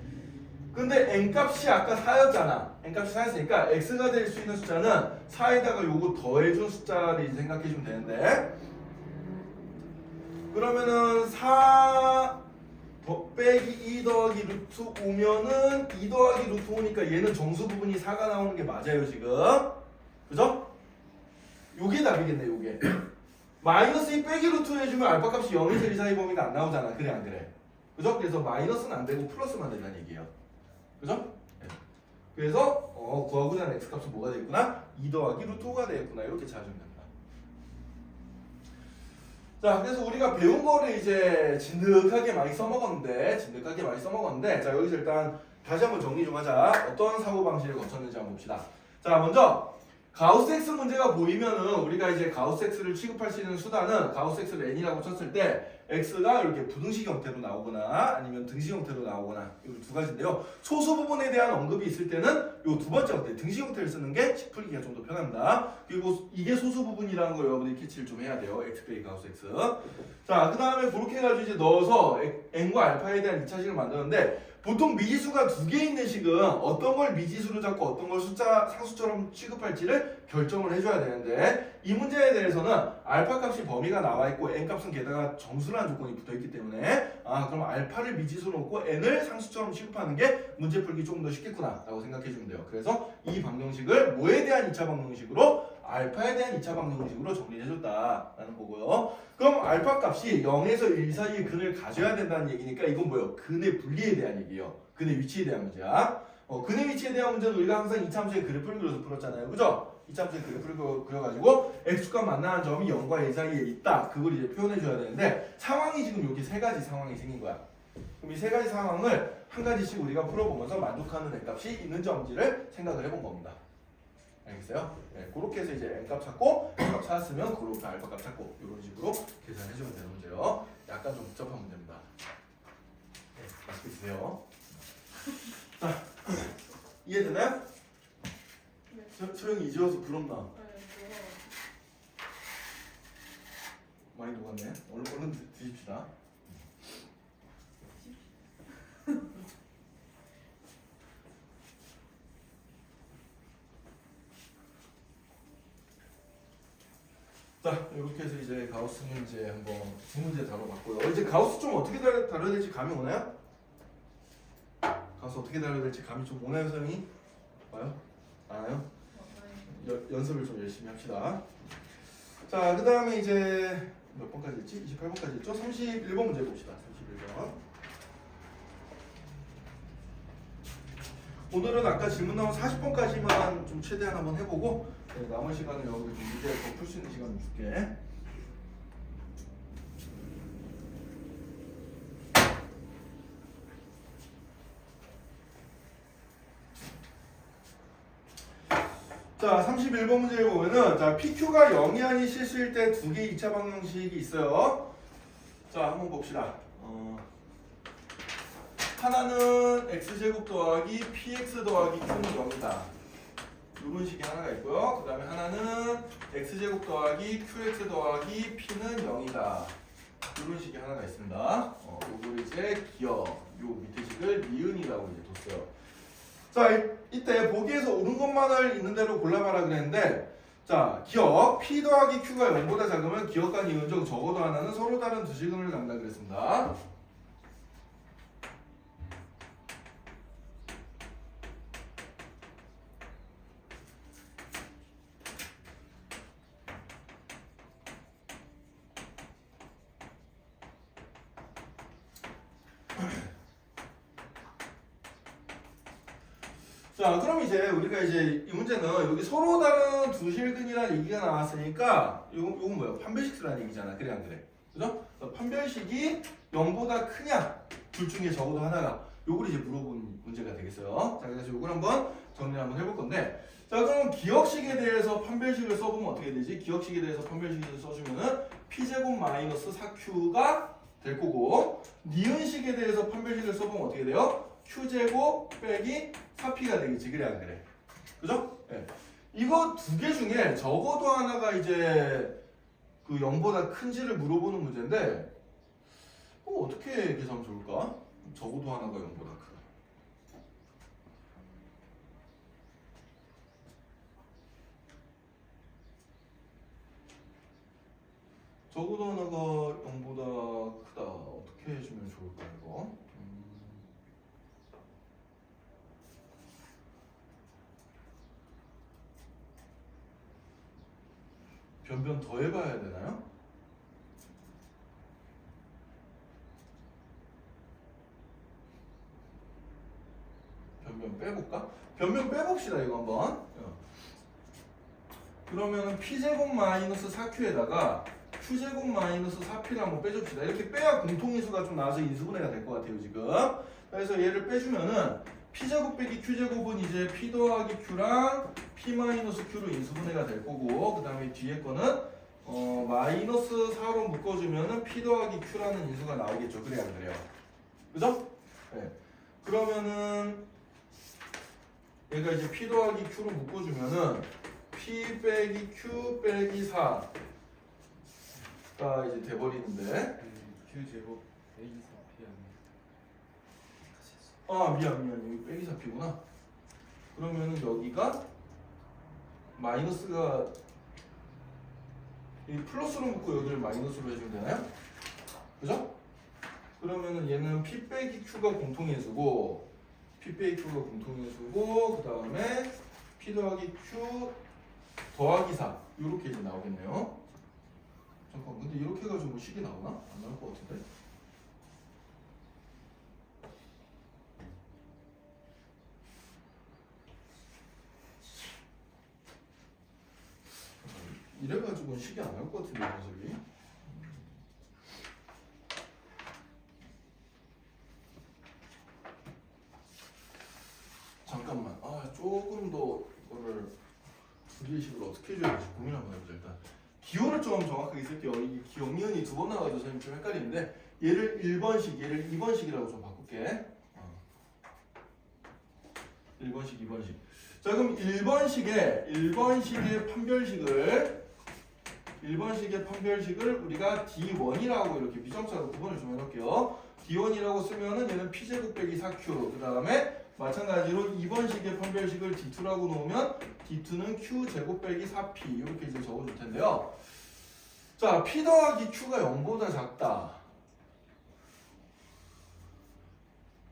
근데 n값이 아까 4였잖아. n값이 4였으니까 x가 될 수 있는 숫자는 4에다가 요거 더해준 숫자를 생각해주면 되는데, 그러면은 4 빼기 2 더하기 루트 5면은 2 더하기 루트 5니까 얘는 정수 부분이 4가 나오는 게 맞아요 지금. 그죠? 요게 답이겠네. 요게 마이너스 2 빼기 루트 해주면 알파 값이 0에서 1 사이 범위가 안 나오잖아. 그래 안 그래? 그죠? 그래서 마이너스는 안 되고 플러스만 된다는 얘기예요. 그죠? 네. 그래서 구하고자 하는 x값은 뭐가 되겠구나? 2 더하기 루트 5가 되겠구나. 이렇게 찾으면 된다. 자, 그래서 우리가 배운 거를 이제 진득하게 많이 써먹었는데, 자, 여기서 일단 다시 한번 정리 좀 하자. 어떤 사고방식을 거쳤는지 한번 봅시다. 자, 먼저 가우스 X 문제가 보이면은 우리가 이제 가우스 X를 취급할 수 있는 수단은 가우스 X를 n이라고 쳤을 때 X가 이렇게 부등식 형태로 나오거나 아니면 등식 형태로 나오거나 이 두 가지인데요. 소수 부분에 대한 언급이 있을 때는 이 두 번째 형태 등식 형태를 쓰는 게 풀기가 좀 더 편합니다. 그리고 이게 소수 부분이라는 거 여러분들이 캐치를 좀 해야 돼요. X 빼기 가우스 X. 자, 그 다음에 그렇게 해가지고 이제 넣어서 n과 알파에 대한 2차식을 만드는데, 보통 미지수가 두 개 있는 식은 어떤 걸 미지수로 잡고 어떤 걸 숫자 상수처럼 취급할지를 결정을 해줘야 되는데, 이 문제에 대해서는 알파 값이 범위가 나와 있고 n 값은 게다가 정수라는 조건이 붙어 있기 때문에 그럼 알파를 미지수로 놓고 n을 상수처럼 취급하는 게 문제 풀기 조금 더 쉽겠구나 라고 생각해 주면 돼요. 그래서 이 방정식을 뭐에 대한 2차 방정식으로? 알파에 대한 2차 방정식으로 정리해줬다라는 거고요. 그럼 알파 값이 0에서 1 사이의 근을 가져야 된다는 얘기니까 이건 뭐예요? 근의 분리에 대한 얘기예요. 근의 위치에 대한 문제야. 근의 위치에 대한 문제는 우리가 항상 2차 함수의 그래프를 그려서 풀었잖아요. 그죠? 2차 함수의 그래프를 그려가지고 x값 만나는 점이 0과 1 사이에 있다. 그걸 이제 표현해줘야 되는데, 상황이 지금 이렇게 세 가지 상황이 생긴 거야. 그럼 이 세 가지 상황을 한 가지씩 우리가 풀어보면서 만족하는 n값이 있는지 없는지를 생각을 해본 겁니다. 알겠어요? 네, 그렇게 해서 이제 n값 찾고 n값 찾았으면 그렇게 알파값 찾고 이런 식으로 계산해주면 되는 문제예요. 약간 좀 복잡한 문제입니다. 네, 맛있게 드세요. 자, 이해되나요? 네. 소영이 이제 와서 부럽나? 네, 많이 녹았네. 얼른 드십시다. 자, 이렇게 해서 이제 가우스 문제 한번 두 문제 다뤄봤고요. 이제 가우스 좀 어떻게 다뤄야 될지 감이 오나요? 가우스 어떻게 다뤄야 될지 감이 좀 오나요, 소영이? 와요? 안 와요? 연습을 좀 열심히 합시다. 자, 그 다음에 이제 몇 번까지 했지? 28번까지 했죠? 31번 문제 봅시다. 31번. 오늘은 아까 질문 나온 40번까지만 좀 최대한 한번 해보고, 네, 남은 시간은 여러분들 좀 문제 더 풀 수 있는 시간 줄게. 자, 31번 문제를 보면은, 자, PQ가 0이 아닌 실수일 때 두 개의 2차 방정식이 있어요. 자, 한번 봅시다. 하나는 x제곱 더하기 px 더하기 q는 0이다. 이런 식이 하나가 있고요. 그 다음에 하나는 x제곱 더하기 qx 더하기 p는 0이다. 이런 식이 하나가 있습니다. 요걸 이제 기억, 요 밑에 식을 니은이라고 이제 뒀어요. 자, 이때 보기에서 옳은 것만을 있는 대로 골라봐라 그랬는데, 자, 기억 p 더하기 q가 0보다 작으면 기억과 니은 중 적어도 하나는 서로 다른 두 식을 갖는다 그랬습니다. 자, 그럼 이제 우리가 이제 이 문제는 여기 서로 다른 두 실근이라는 얘기가 나왔으니까 요건 뭐예요? 판별식수라는 얘기잖아. 그래 안 그래? 그죠? 판별식이 0보다 크냐? 둘 중에 적어도 하나가. 요걸 이제 물어본 문제가 되겠어요. 자, 그래서 요걸 한번 정리 한번 해볼 건데, 자, 그럼 기억식에 대해서 판별식을 써보면 어떻게 되지? 기억식에 대해서 판별식을 써주면은 p제곱 마이너스 4q가 될 거고, 니은식에 대해서 판별식을 써보면 어떻게 돼요? q제곱 빼기 4p가 되겠지. 그래 안 그래? 그죠? 네. 이거 두 개 중에 적어도 하나가 이제 그 0보다 큰지를 물어보는 문제인데, 어떻게 계산하면 좋을까? 적어도 하나가 0보다 크다. 적어도 하나가 0보다 크다. 어떻게 해주면 좋을까 이거? 변변 더 해봐야 되나요? 변변 빼볼까? 변변 빼봅시다 이거 한번. 그러면은 p제곱 마이너스 4q에다가 q제곱 마이너스 4p를 한번 빼줍시다. 이렇게 빼야 공통인수가 좀 나와서 인수분해가 될 것 같아요 지금. 그래서 얘를 빼주면은 p제곱 빼기 q제곱은 이제 p 더하기 q랑 p 마이너스 q로 인수분해가 될 거고, 그 다음에 뒤에 거는 마이너스 4로 묶어주면은 p 더하기 q라는 인수가 나오겠죠. 그래야 안 그래요? 그죠? 네. 그러면은 얘가 이제 p 더하기 q로 묶어주면은 p 빼기 q 빼기 4가 이제 돼버리는데, q제곱 a 4p 아 미안 여기 빼기 4p구나. 그러면은 여기가 마이너스가 이 플러스로 묶고 여기를 마이너스로 해주면 되나요? 그죠? 그러면은 얘는 p 빼기 q가 공통인수고, p 빼기 q가 공통인수고, 그 다음에 p 더하기 q 더하기 4 이렇게 이제 나오겠네요. 잠깐, 근데 이렇게 해가지고 식이 나오나? 안 나올 것 같은데. 이래가지고 식이 안 나올 것 같은데 녀석이. 잠깐만. 조금 더 이거를 두 개의 식으로 어떻게 해줘야 될지 고민 한번 해보자. 일단 기호를 좀 정확하게 쓸게요. 이게 기호 미은이 두 번 나와서 선생님 좀 헷갈리는데, 얘를 1번식, 얘를 2번식이라고 좀 바꿀게. 1번식, 2번식. 자, 그럼 1번식의 판별식을 우리가 D1이라고 이렇게 비정사로 구분을 좀 해놓을게요. D1이라고 쓰면은 얘는 P제곱 빼기 4Q. 그 다음에 마찬가지로 2번식의 판별식을 D2라고 놓으면 D2는 Q제곱 빼기 4P. 이렇게 이제 적어줄 텐데요. 자, P 더하기 Q가 0보다 작다.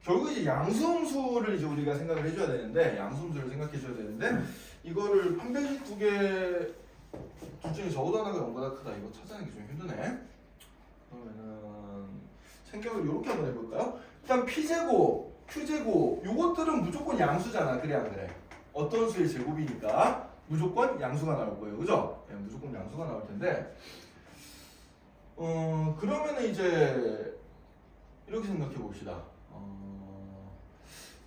결국 이제 양수음수를 이제 우리가 생각을 해줘야 되는데, 양수음수를 생각해줘야 되는데, 이거를 판별식 두 개 둘 중에 적어도 하나가 0보다 크다. 이거 찾아내는 게 좀 힘드네. 그러면은 생각을 이렇게 한번 해볼까요? 일단 p제곱, q제곱 요것들은 무조건 양수잖아. 그래 안 그래? 어떤 수의 제곱이니까 무조건 양수가 나올 거예요. 그죠? 네, 무조건 양수가 나올 텐데, 그러면은 이제 이렇게 생각해 봅시다.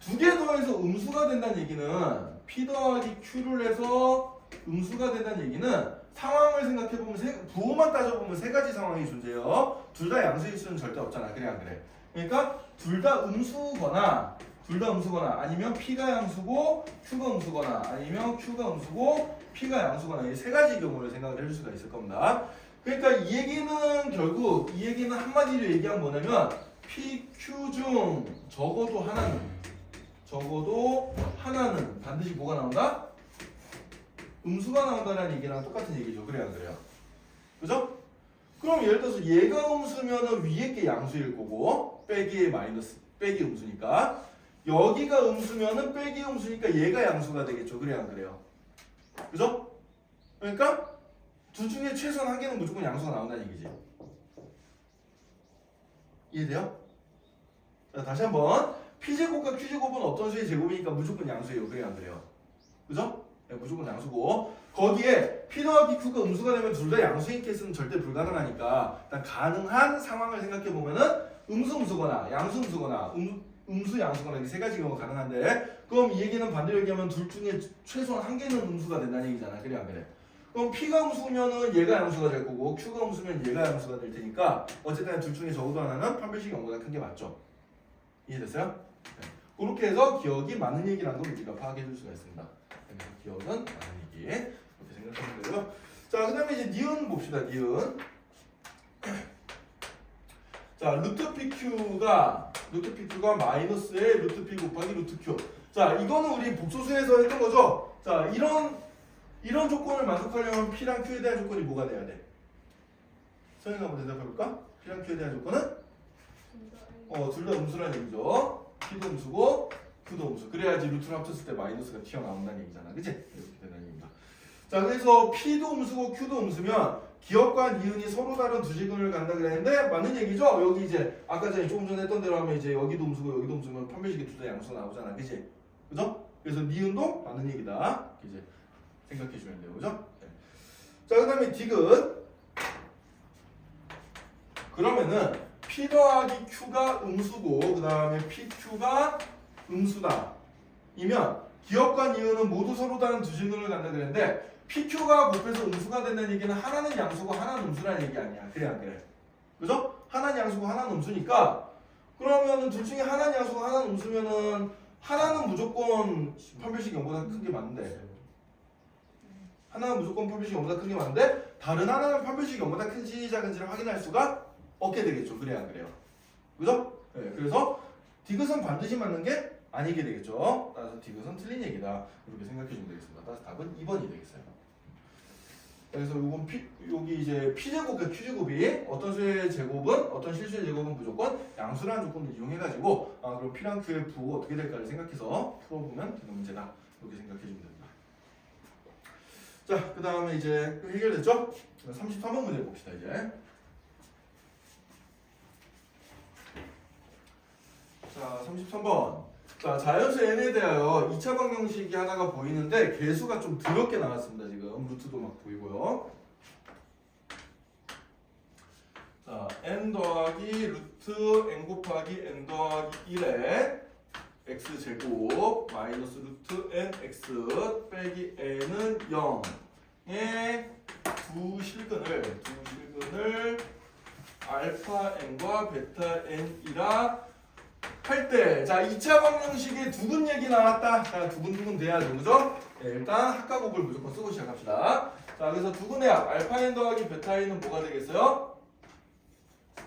두 개 더해서 음수가 된다는 얘기는 p 더하기 q를 해서 음수가 된다는 얘기는 상황을 생각해보면 부호만 따져보면 세 가지 상황이 존재해요. 둘 다 양수일 수는 절대 없잖아. 그래 안 그래? 그러니까 둘 다 음수거나 아니면 p가 양수고 q가 음수거나 아니면 q가 음수고 p가 양수거나, 이 세 가지 경우를 생각을 해줄 수가 있을 겁니다. 그러니까 이 얘기는 한마디로 얘기하면 뭐냐면 p, q 중 적어도 하나는 반드시 뭐가 나온다? 음수가 나온다는 얘기랑 똑같은 얘기죠. 그래야 안 그래요? 그죠? 그럼 예를 들어서 얘가 음수면은 위에 게 양수일 거고, 빼기 음수니까, 여기가 음수면은 빼기 음수니까 얘가 양수가 되겠죠. 그래야 안 그래요? 그죠? 그러니까 둘 중에 최소한 한 개는 무조건 양수가 나온다는 얘기지. 이해돼요? 자, 다시 한번. p제곱과 q제곱은 어떤 수의 제곱이니까 무조건 양수예요. 그래야 안 그래요? 그죠? 네, 무조건 양수고, 거기에 p 더하기 q가 음수가 되면 둘 다 양수인 케이스는 절대 불가능하니까 일단 가능한 상황을 생각해 보면은 음수거나 양수음수거나 음수, 양수가 이렇게 세 가지 경우가 가능한데 그럼 이 얘기는 반대로 얘기하면 둘 중에 최소한 한 개는 음수가 된다는 얘기잖아. 그래 안 그래? 그럼 P가 음수면은 얘가 양수가 될 거고 Q가 음수면 얘가 양수가 될 테니까 어쨌든 둘 중에 적어도 하나는 판별식 0보다 큰 게 맞죠? 이해됐어요? 네. 그렇게 해서 기억이 많은 얘기라는 걸 우리가 파악해 줄 수가 있습니다. 그래서 기억은 많은 얘기 이렇게 생각하면 되고요. 자, 그 다음에 이제 니은 봅시다. 니은. 자, 루트 PQ가 마이너스의 루트 P 곱하기 루트 Q. 자, 이거는 우리 복소수에서 했던 거죠. 자, 이런 조건을 만족하려면 P랑 Q에 대한 조건이 뭐가 돼야 돼? 서영이가 한번 대답해볼까? P랑 Q에 대한 조건은? 둘 다 음수라는 얘기죠. P도 음수고 Q도 음수. 그래야지 루트를 합쳤을 때 마이너스가 튀어나온다는 얘기잖아. 그치? 이렇게 된다는 얘기입니다. 자, 그래서 P도 음수고 Q도 음수면 기억과 니은이 서로 다른 두 지근을 간다 그랬는데 맞는 얘기죠? 여기 이제 아까 전에 조금 전에 했던 대로 하면 이제 여기도 음수고 여기도 음수면 판별식이 둘 다 양수가 나오잖아. 그치? 그죠? 그래서 니은도 맞는 얘기다. 이제 생각해 주면 돼요. 그죠? 네. 자, 그 다음에 디귿. 그러면은 P 더하기 Q가 음수고 그 다음에 PQ가 음수다. 이면 기억과 니은은 모두 서로 다른 두 지근을 간다 그랬는데 PQ가 곱해서 음수가 된다는 얘기는 하나는 양수고 하나는 음수라는 얘기 아니야. 그래 안 그래? 그죠? 하나는 양수고 하나는 음수니까 그러면은 둘 중에 하나는 양수고 하나는 음수면은 하나는 무조건 판별식 0보다 큰 게 맞는데 하나는 무조건 판별식 0보다 큰 게 맞는데 다른 하나는 판별식 0보다 큰지 작은지를 확인할 수가 없게 되겠죠. 그래 안 그래요? 그죠? 네, 그래서 디귿은 반드시 맞는 게 아니게 되겠죠. 따라서 디귿은 틀린 얘기다. 이렇게 생각해 주면 되겠습니다. 따라서 답은 2번이 되겠어요. 그래서 요건 여기 이제 P제곱과 Q제곱이 어떤 수의 제곱은 어떤 실수의 제곱은 무조건 양수라는 조건을 이용해가지고 그럼 P랑 Q의 부호가 어떻게 될까를 생각해서 풀어보면 되는 문제다. 이렇게 생각해 주면 됩니다. 자, 그 다음에 이제 해결됐죠? 33번 문제 봅시다 이제. 자, 33번. 자, 자연수 n에 대하여 2차 방정식이 하나가 보이는데 개수가 좀 더럽게 나왔습니다. 지금 루트도 막 보이고요. 자, n 더하기 루트 n 곱하기 n 더하기 1에 x제곱 마이너스 루트 nx 빼기 n은 0의 두 실근을 알파 n과 베타 n이라 할 때, 자, 2차 방정식에 두근 얘기 나왔다. 자, 두근두근 돼야죠. 그죠? 네, 일단 합가곡을 무조건 쓰고 시작합시다. 자, 그래서 두근의 합, 알파 n 더하기 베타 n은 뭐가 되겠어요?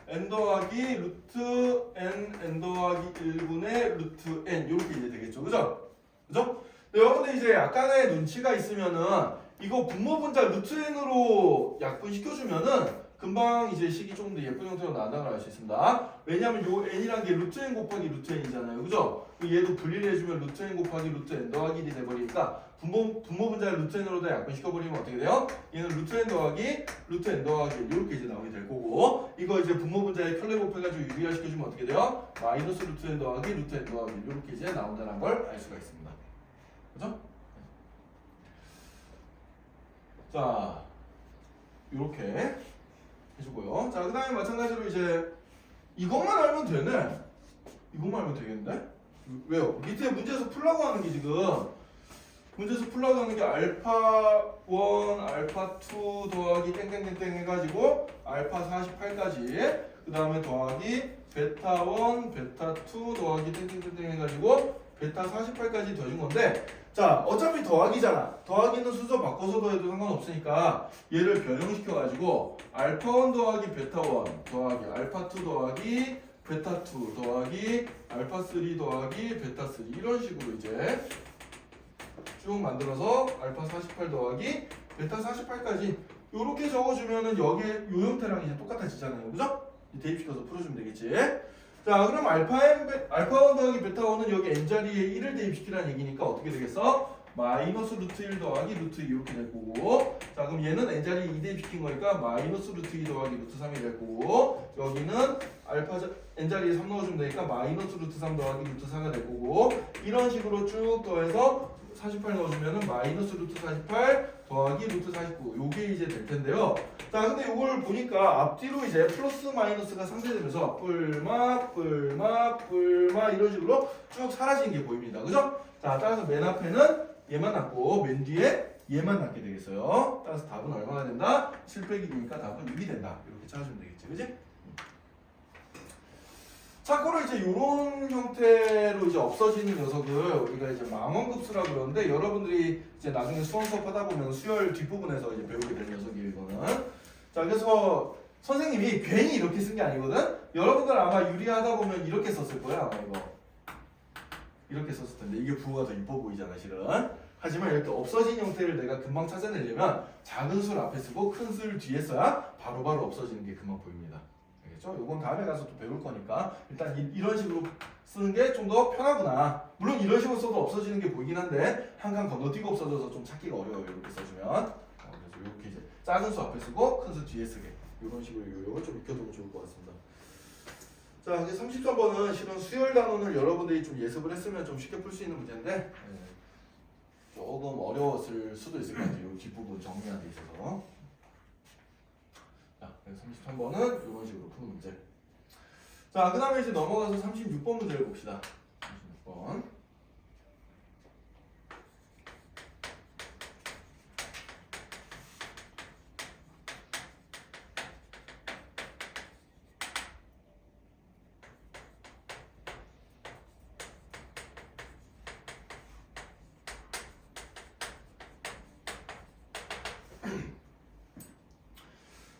n 더하기 루트 n 더하기 1분의 루트 n. 이렇게 이제 되겠죠. 그죠? 그죠? 네, 여러분들 이제 약간의 눈치가 있으면은 이거 분모분자 루트 n으로 약분시켜주면은 금방 이제 식이 조금 더 예쁜 형태로 나온다는 걸 알 수 있습니다. 왜냐하면 요 n이란 게 루트 n 곱하기 루트 n이잖아요. 그죠? 얘도 분리를 해주면 루트 n 곱하기 루트 n 더하기 1이 돼버리니까 분모분자를 루트 n으로 다 약분시켜버리면 어떻게 돼요? 얘는 루트 n 더하기 루트 n 더하기 1 이렇게 이제 나오게 될 거고 이거 이제 분모분자에 켤레 곱해가지고 유리화 시켜주면 어떻게 돼요? 마이너스 루트 n 더하기 루트 n 더하기 1 이렇게 이제 나온다는 걸 알 수가 있습니다. 그죠? 자, 요렇게 해주고요. 자, 그 다음에 마찬가지로 이제 이것만 알면 되네. 이것만 알면 되겠는데? 왜요? 밑에 문제에서 풀라고 하는 게 지금 문제에서 풀라고 하는 게 알파 1, 알파 2 더하기 땡땡땡땡 해가지고 알파 48까지 그 다음에 더하기 베타 1, 베타 2 더하기 땡땡땡땡 해가지고 베타 48까지 더해준 건데 자, 어차피 더하기잖아. 더하기는 순서 바꿔서 더해도 상관없으니까 얘를 변형시켜가지고 알파 1 더하기 베타 1 더하기 알파 2 더하기 베타 2 더하기 알파 3 더하기 베타 3 이런 식으로 이제 쭉 만들어서 알파 48 더하기 베타 48까지 이렇게 적어주면은 여기에 요 형태랑 이제 똑같아지잖아요. 그죠? 대입시켜서 풀어주면 되겠지. 자, 그럼 알파 1 더하기 베타 1은 여기 n자리에 1을 대입시키라는 얘기니까 어떻게 되겠어? 마이너스 루트 1 더하기 루트 2 이렇게 될 거고 자, 그럼 얘는 n자리에 2 대입시킨 거니까 마이너스 루트 2 더하기 루트 3이 될 거고 여기는 알파 n자리에 3 넣어주면 되니까 마이너스 루트 3 더하기 루트 4가 될 거고 이런 식으로 쭉 더해서 48 넣어주면은 마이너스 루트 48 더하기 루트 49 요게 이제 될 텐데요. 자 근데 요걸 보니까 앞뒤로 이제 플러스 마이너스가 상쇄되면서 뿔막 이런 식으로 쭉 사라진 게 보입니다. 그죠? 자 따라서 맨 앞에는 얘만 남고 맨 뒤에 얘만 남게 되겠어요. 따라서 답은 얼마가 된다? 7 빼기 2니까 답은 6이 된다. 이렇게 찾아주면 되겠지. 그지? 참고로 이제 이런 형태로 이제 없어지는 녀석을 우리가 이제 망원급수라고 그러는데 여러분들이 이제 나중에 수험 수업하다 보면 수열 뒷부분에서 이제 배우게 될 녀석이에요, 이거는. 자, 그래서 선생님이 괜히 이렇게 쓴 게 아니거든. 여러분들 아마 유리하다 보면 이렇게 썼을 거야, 아마 이거. 이렇게 썼을 텐데 이게 부호가 더 이뻐 보이잖아, 실은. 하지만 이렇게 없어진 형태를 내가 금방 찾아내려면 작은 술 앞에 쓰고 큰 술 뒤에 써야 바로바로 없어지는 게 금방 보입니다. 알겠죠? 요건 다음에 가서 또 배울 거니까 일단 이런 식으로 쓰는 게 좀 더 편하구나. 물론 이런 식으로 써도 없어지는 게 보이긴 한데 한 칸 건너뛰고 없어져서 좀 찾기가 어려워요. 이렇게 써주면. 그래서 이렇게 이제 작은 수 앞에 쓰고 큰 수 뒤에 쓰게. 이런 식으로 요걸 좀 익혀두면 좋을 것 같습니다. 자 이제 33번은 실은 수열 단원을 여러분들이 좀 예습을 했으면 좀 쉽게 풀 수 있는 문제인데 조금 어려웠을 수도 있을 것 같아요. 이 뒷부분 정리하는 데 있어서. 자, 33번은 이런 식으로 푸는 문제. 자, 그 다음에 이제 넘어가서 36번 문제를 봅시다. 36번.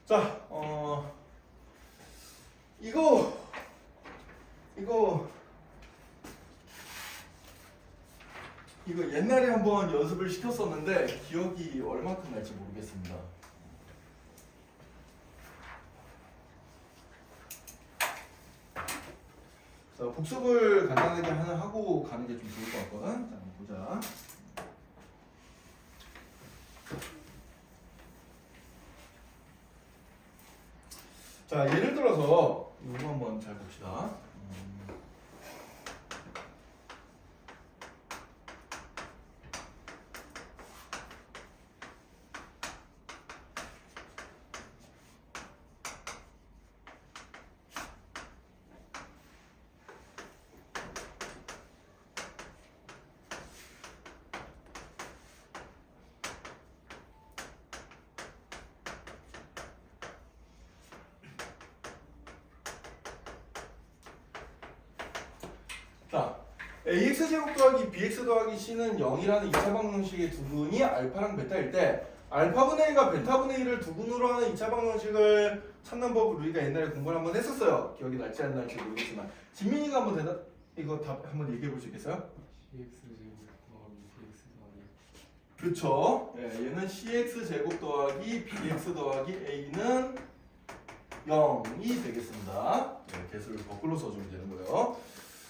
자, 이거 옛날에 한번 연습을 시켰었는데 기억이 얼마큼 날지 모르겠습니다. 자, 복습을 간단하게 하고 가는 게 좀 좋을 것 같거든. 자, 한번 보자. 자, 예를 들어서 이거 한번 잘 봅시다. 자, ax제곱 더하기 bx 더하기 c는 0이라는 2차 방정식의 두근이 알파랑 베타일 때 알파분의 1과 베타분의 1을 두근으로 하는 2차 방정식을 찾는 법을 우리가 옛날에 공부를 한번 했었어요. 기억이 날지 안 날지 모르겠지만 진민이가 한번 대답 이거 답 한번 얘기해 볼 수 있겠어요? CX제곱 더하기 BX 더하기 그쵸. 예, 얘는 cx제곱 더하기 bx 더하기 a는 0이 되겠습니다. 네, 개수를 거꾸로 써주면 되는 거예요.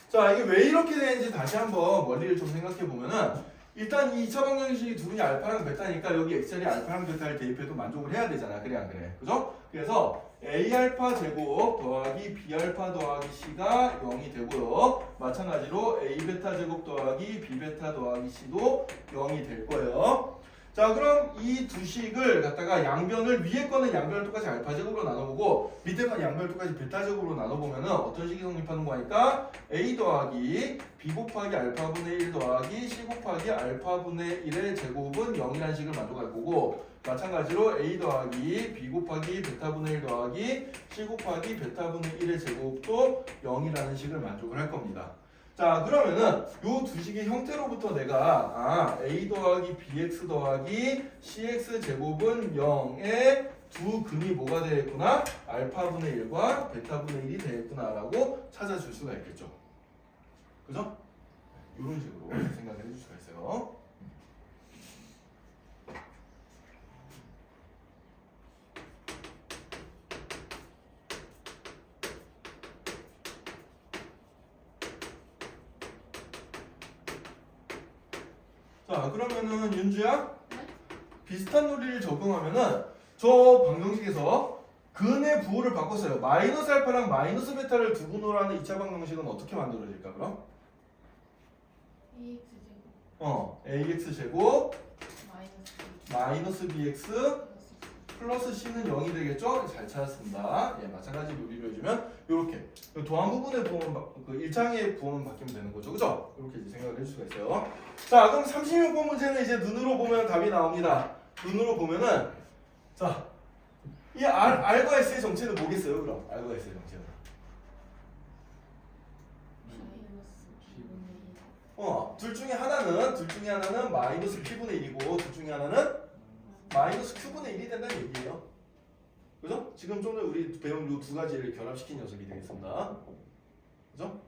자, 이게 왜 이렇게 되는지 다시 한번 원리를 좀 생각해 보면은 일단 이 2차 방정식이 두근이 알파랑 베타니까 여기 x절이 알파랑 베타를 대입해도 만족을 해야 되잖아. 그래 안 그래? 그죠? 그래서 a알파 제곱 더하기 b알파 더하기 c가 0이 되고요. 마찬가지로 a베타 제곱 더하기 b베타 더하기 c도 0이 될 거예요. 자, 그럼 이 두 식을 갖다가 양변을 위에 거는 양변을 똑같이 알파 제곱으로 나눠보고 밑에 거는 양변을 똑같이 베타 제곱으로 나눠보면은 어떤 식이 성립하는 거니까 a 더하기 b 곱하기 알파분의 1 더하기 c 곱하기 알파분의 1의 제곱은 0이라는 식을 만족할 거고 마찬가지로 a 더하기 b 곱하기 베타분의 1 더하기 c 곱하기 베타분의 1의 제곱도 0이라는 식을 만족을 할 겁니다. 자, 그러면은 요 두 식의 형태로부터 내가 a 더하기 bx 더하기 cx 제곱은 0의 두 근이 뭐가 되겠구나? 알파분의 1과 베타분의 1이 되겠구나라고 찾아줄 수가 있겠죠. 그죠? 이런 식으로 생각을 해줄 수가 있어요. 자, 그러면은 윤주야 비슷한 논리를 적용하면은 저 방정식에서 근의 부호를 바꿨어요. 마이너스 알파랑 마이너스 베타를 두근으로 하는 2차 방정식은 어떻게 만들어질까 그럼? AX제곱 ax 제곱 마이너스 마이너스 bx 플러스 c는 0이 되겠죠? 잘 찾았습니다. 예, 마찬가지로 우리로 해주면 이렇게 도함 부분의 부호만 그 1창의 부호만 바뀌면 되는 거죠, 그죠? 이렇게 이제 생각을 해줄 수가 있어요. 자, 그럼 36번 문제는 이제 눈으로 보면 답이 나옵니다. 눈으로 보면은 자, 이 R과 S의 정체는 뭐겠어요? 그럼 R과 S의 정체는 둘 중에 하나는 마이너스 P분의 1이고 둘 중에 하나는 마이너스 Q분의 1이 된다는 얘기예요. 그죠? 지금 좀 전에 우리 배운 이 두 가지를 결합시킨 녀석이 되겠습니다. 그죠?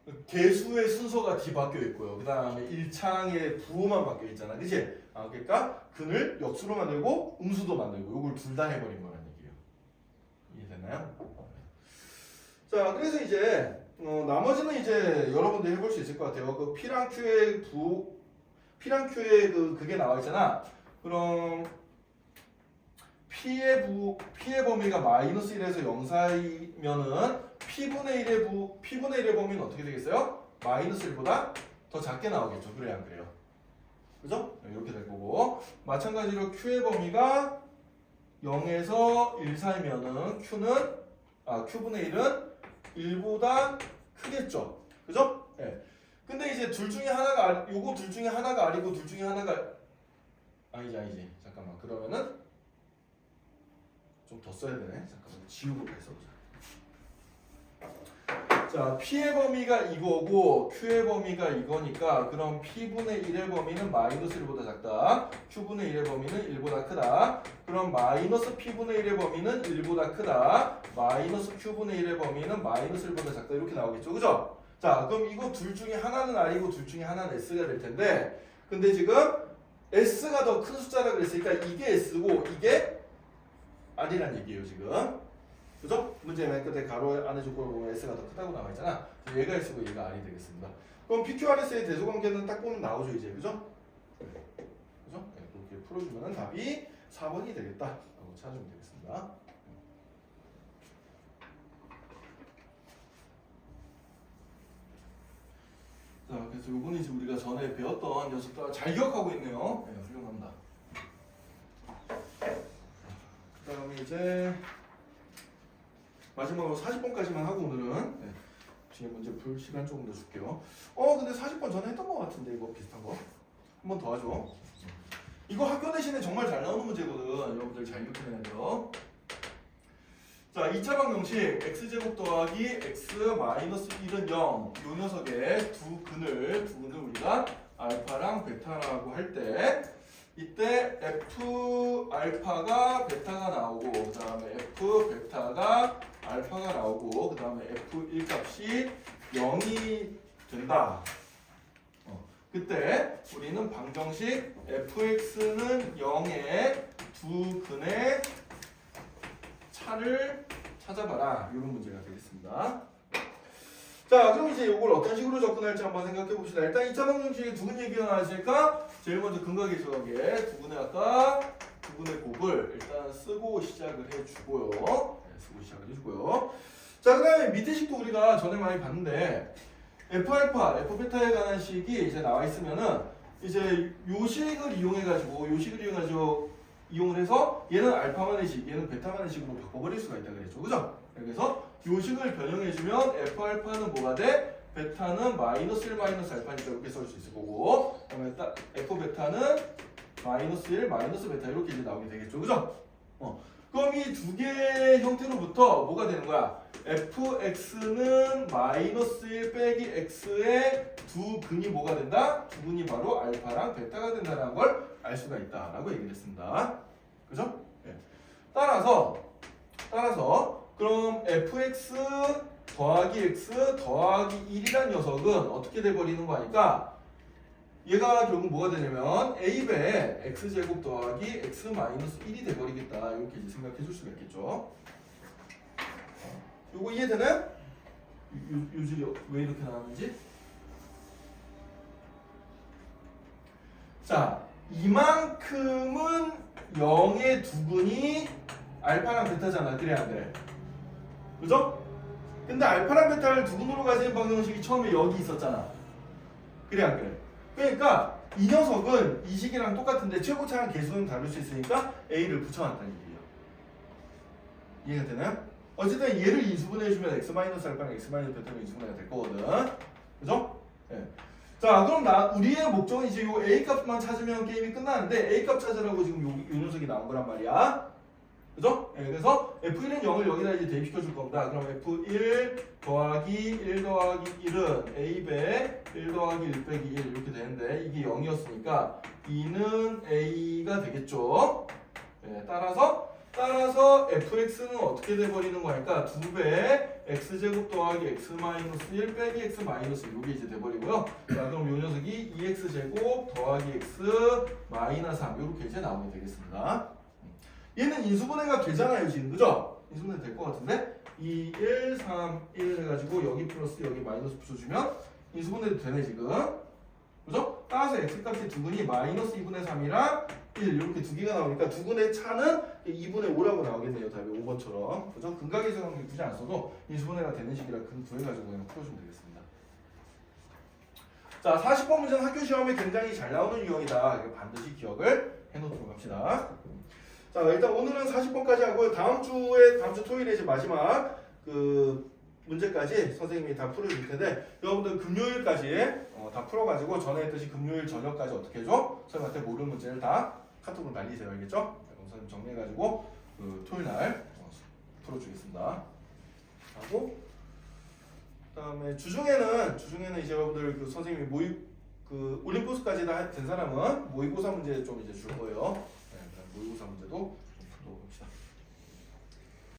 네. 개수의 순서가 뒤바뀌어 있고요. 그 다음에 1창의 부호만 바뀌어 있잖아. 그치? 그러니까 근을 역수로 만들고 음수도 만들고 요걸 둘 다 해버린 거란 얘기예요. 이해됐나요? 자, 그래서 이제 나머지는 이제 여러분들 해볼 수 있을 것 같아요. 그 P랑 Q의 그게 나와 있잖아. 그럼 P의 범위가 마이너스 1에서 0 사이면은 P분의 1의 범위는 어떻게 되겠어요? 마이너스 1보다 더 작게 나오겠죠. 그래야 안 그래요? 그죠? 이렇게 될 거고 마찬가지로 Q의 범위가 0에서 1 사이면은 Q분의 1은 1보다 크겠죠. 그죠? 예. 근데 이제 둘 중에 하나가 요거 둘 중에 하나가 아니고 둘 중에 하나가 아니지. 잠깐만. 그러면은 좀 더 써야 되네. 잠깐만. 지우고 다시 써보자. 자, P의 범위가 이거고 Q의 범위가 이거니까 그럼 P분의 1의 범위는 마이너스 1보다 작다. Q분의 1의 범위는 1보다 크다. 그럼 마이너스 P분의 1의 범위는 1보다 크다. 마이너스 Q분의 1의 범위는 마이너스 1보다 작다. 이렇게 나오겠죠. 그죠? 자, 그럼 이거 둘 중에 하나는 R이고 둘 중에 하나는 S가 될 텐데 근데 지금 S가 더 큰 숫자라 그랬으니까 이게 S고 이게 R이란 얘기예요 지금. 그죠? 문제 맨 끝에 가로 안에 조건을 보면 S가 더 크다고 나와있잖아. 얘가 S고 얘가 R이 되겠습니다. 그럼 PQRS의 대소관계는 딱 보면 나오죠 이제. 그죠? 그죠? 네, 그렇게 풀어주면 답이 4번이 되겠다 라고 찾으면 되겠습니다. 자, 그래서 요거는 이제 우리가 전에 배웠던 녀석들 잘 기억하고 있네요. 네, 훌륭합니다. 그 다음에 이제 마지막으로 40번까지만 하고 오늘은 네, 뒤에 문제 풀 시간 조금 더 줄게요. 근데 40번 전에 했던 것 같은데 이거 비슷한 거 한 번 더 하죠. 이거 학교 대신에 정말 잘 나오는 문제거든. 여러분들 잘 기억해내야 돼요. 자, 2차 방정식 x제곱 더하기 x 마이너스 1은 0. 요 녀석의 두 근을 우리가 알파랑 베타라고 할 때 이때 f 알파가 베타가 나오고 그 다음에 f 베타가 알파가 나오고 그 다음에 f1 값이 0이 된다. 그때 우리는 방정식 fx는 0의 두 근의 차를 찾아봐라. 이런 문제가 되겠습니다. 자, 그럼 이제 이걸 어떤 식으로 접근할지 한번 생각해 봅시다. 일단 2차 방정식에 두 근 얘기가 나왔으니까 제일 먼저 근과 계수하기에 두 근의 곱을 일단 쓰고 시작을 해주고요. 네, 쓰고 시작을 해주고요. 자, 그 다음에 밑에 식도 우리가 전에 많이 봤는데 F알파, F베타에 관한 식이 이제 나와 있으면은 이제 요 식을 이용을 해서 얘는 알파만의 식, 얘는 베타만의 식으로 바꿔버릴 수가 있다 그랬죠. 그죠? 그래서 요 식을 변형해주면 F알파는 뭐가 돼? 베타는 마이너스 1 마이너스 알파니까 이렇게 쓸 수 있을 거고 그다음에 F베타는 마이너스 1 마이너스 베타 이렇게 이제 나오게 되겠죠. 그죠? 그럼 이 두 개의 형태로부터 뭐가 되는 거야? fx는 마이너스 1 빼기 x의 두 근이 뭐가 된다? 두 근이 바로 알파랑 베타가 된다는 걸 알 수가 있다라고 얘기를 했습니다. 그죠? 네. 따라서 그럼 fx 더하기 x 더하기 1이란 녀석은 어떻게 돼버리는 거 아니까 얘가 결국 뭐가 되냐면 a배 x제곱 더하기 x 마이너스 1이 돼버리겠다 이렇게 이제 생각해 줄 수가 있겠죠. 요거 이해되나요? 요질이 왜 이렇게 나왔는지? 자, 이만큼은 0의 두 근이 알파랑 베타잖아. 그래 안 그래? 그죠? 근데 알파랑 베타를 두근으로 가지는 방정식이 처음에 여기 있었잖아. 그래 안 그래? 그러니까 이 녀석은 이 식이랑 똑같은데 최고차랑 개수는 다를 수 있으니까 A를 붙여놨다는 얘기예요. 이해가 되나요? 어쨌든 얘를 인수분해해주면 x-알파랑 x-베타로 인수분해가 될 거거든. 그죠? 예. 자, 그럼 우리의 목적은 이제 요 A 값만 찾으면 게임이 끝나는데 A 값 찾으라고 지금 요 녀석이 나온 거란 말이야. 그죠? 예, 그래서 F1은 0을 여기다 이제 대입시켜 줄 겁니다. 그럼 F1 더하기 1 더하기 1은 A배 1 더하기 1 빼기 1 이렇게 되는데 이게 0이었으니까 2는 A가 되겠죠. 예, 따라서 fx는 어떻게 돼버리는 거니까 2배 x제곱 더하기 x 마이너스 1 빼기 x 마이너스 1 이게 이제 돼버리고요. 자, 그럼 요 녀석이 2x제곱 더하기 x 마이너스 3 이렇게 이제 나오게 되겠습니다. 얘는 인수분해가 되잖아요 지금, 그죠? 인수분해 될 것 같은데 2, 1, 3, 1 해가지고 여기 플러스 여기 마이너스 붙여주면 인수분해도 되네 지금. 그죠? 따라서 x값의 두근이 마이너스 2분의 3이랑 1 이렇게 두 개가 나오니까 두근의 차는 2분의 5라고 나오겠네요. 답이 5번처럼. 그죠? 근각에서 관계 굳이 안 써도 인수분해가 되는 식이라 근 구해가지고 그냥 풀어주면 되겠습니다. 자, 40번 문제는 학교 시험에 굉장히 잘 나오는 유형이다. 반드시 기억을 해놓도록 합시다. 자, 일단 오늘은 40번까지 하고요. 다음 주 토요일에 이제 마지막 그 문제까지 선생님이 다 풀어줄 텐데 여러분들 금요일까지 다 풀어가지고 전에 했듯이 금요일 저녁까지 어떻게 해줘? 선생님한테 모르는 문제를 다 카톡으로 날리세요. 알겠죠? 그럼 선생님 정리해가지고 그 토요일날 풀어주겠습니다. 하고 그다음에 주중에는 이제 여러분들 그 선생님이 그 올림포스까지 다 된 사람은 모의고사 문제 좀 이제 줄 거예요. 네, 모의고사 문제도 좀 풀도록 합시다.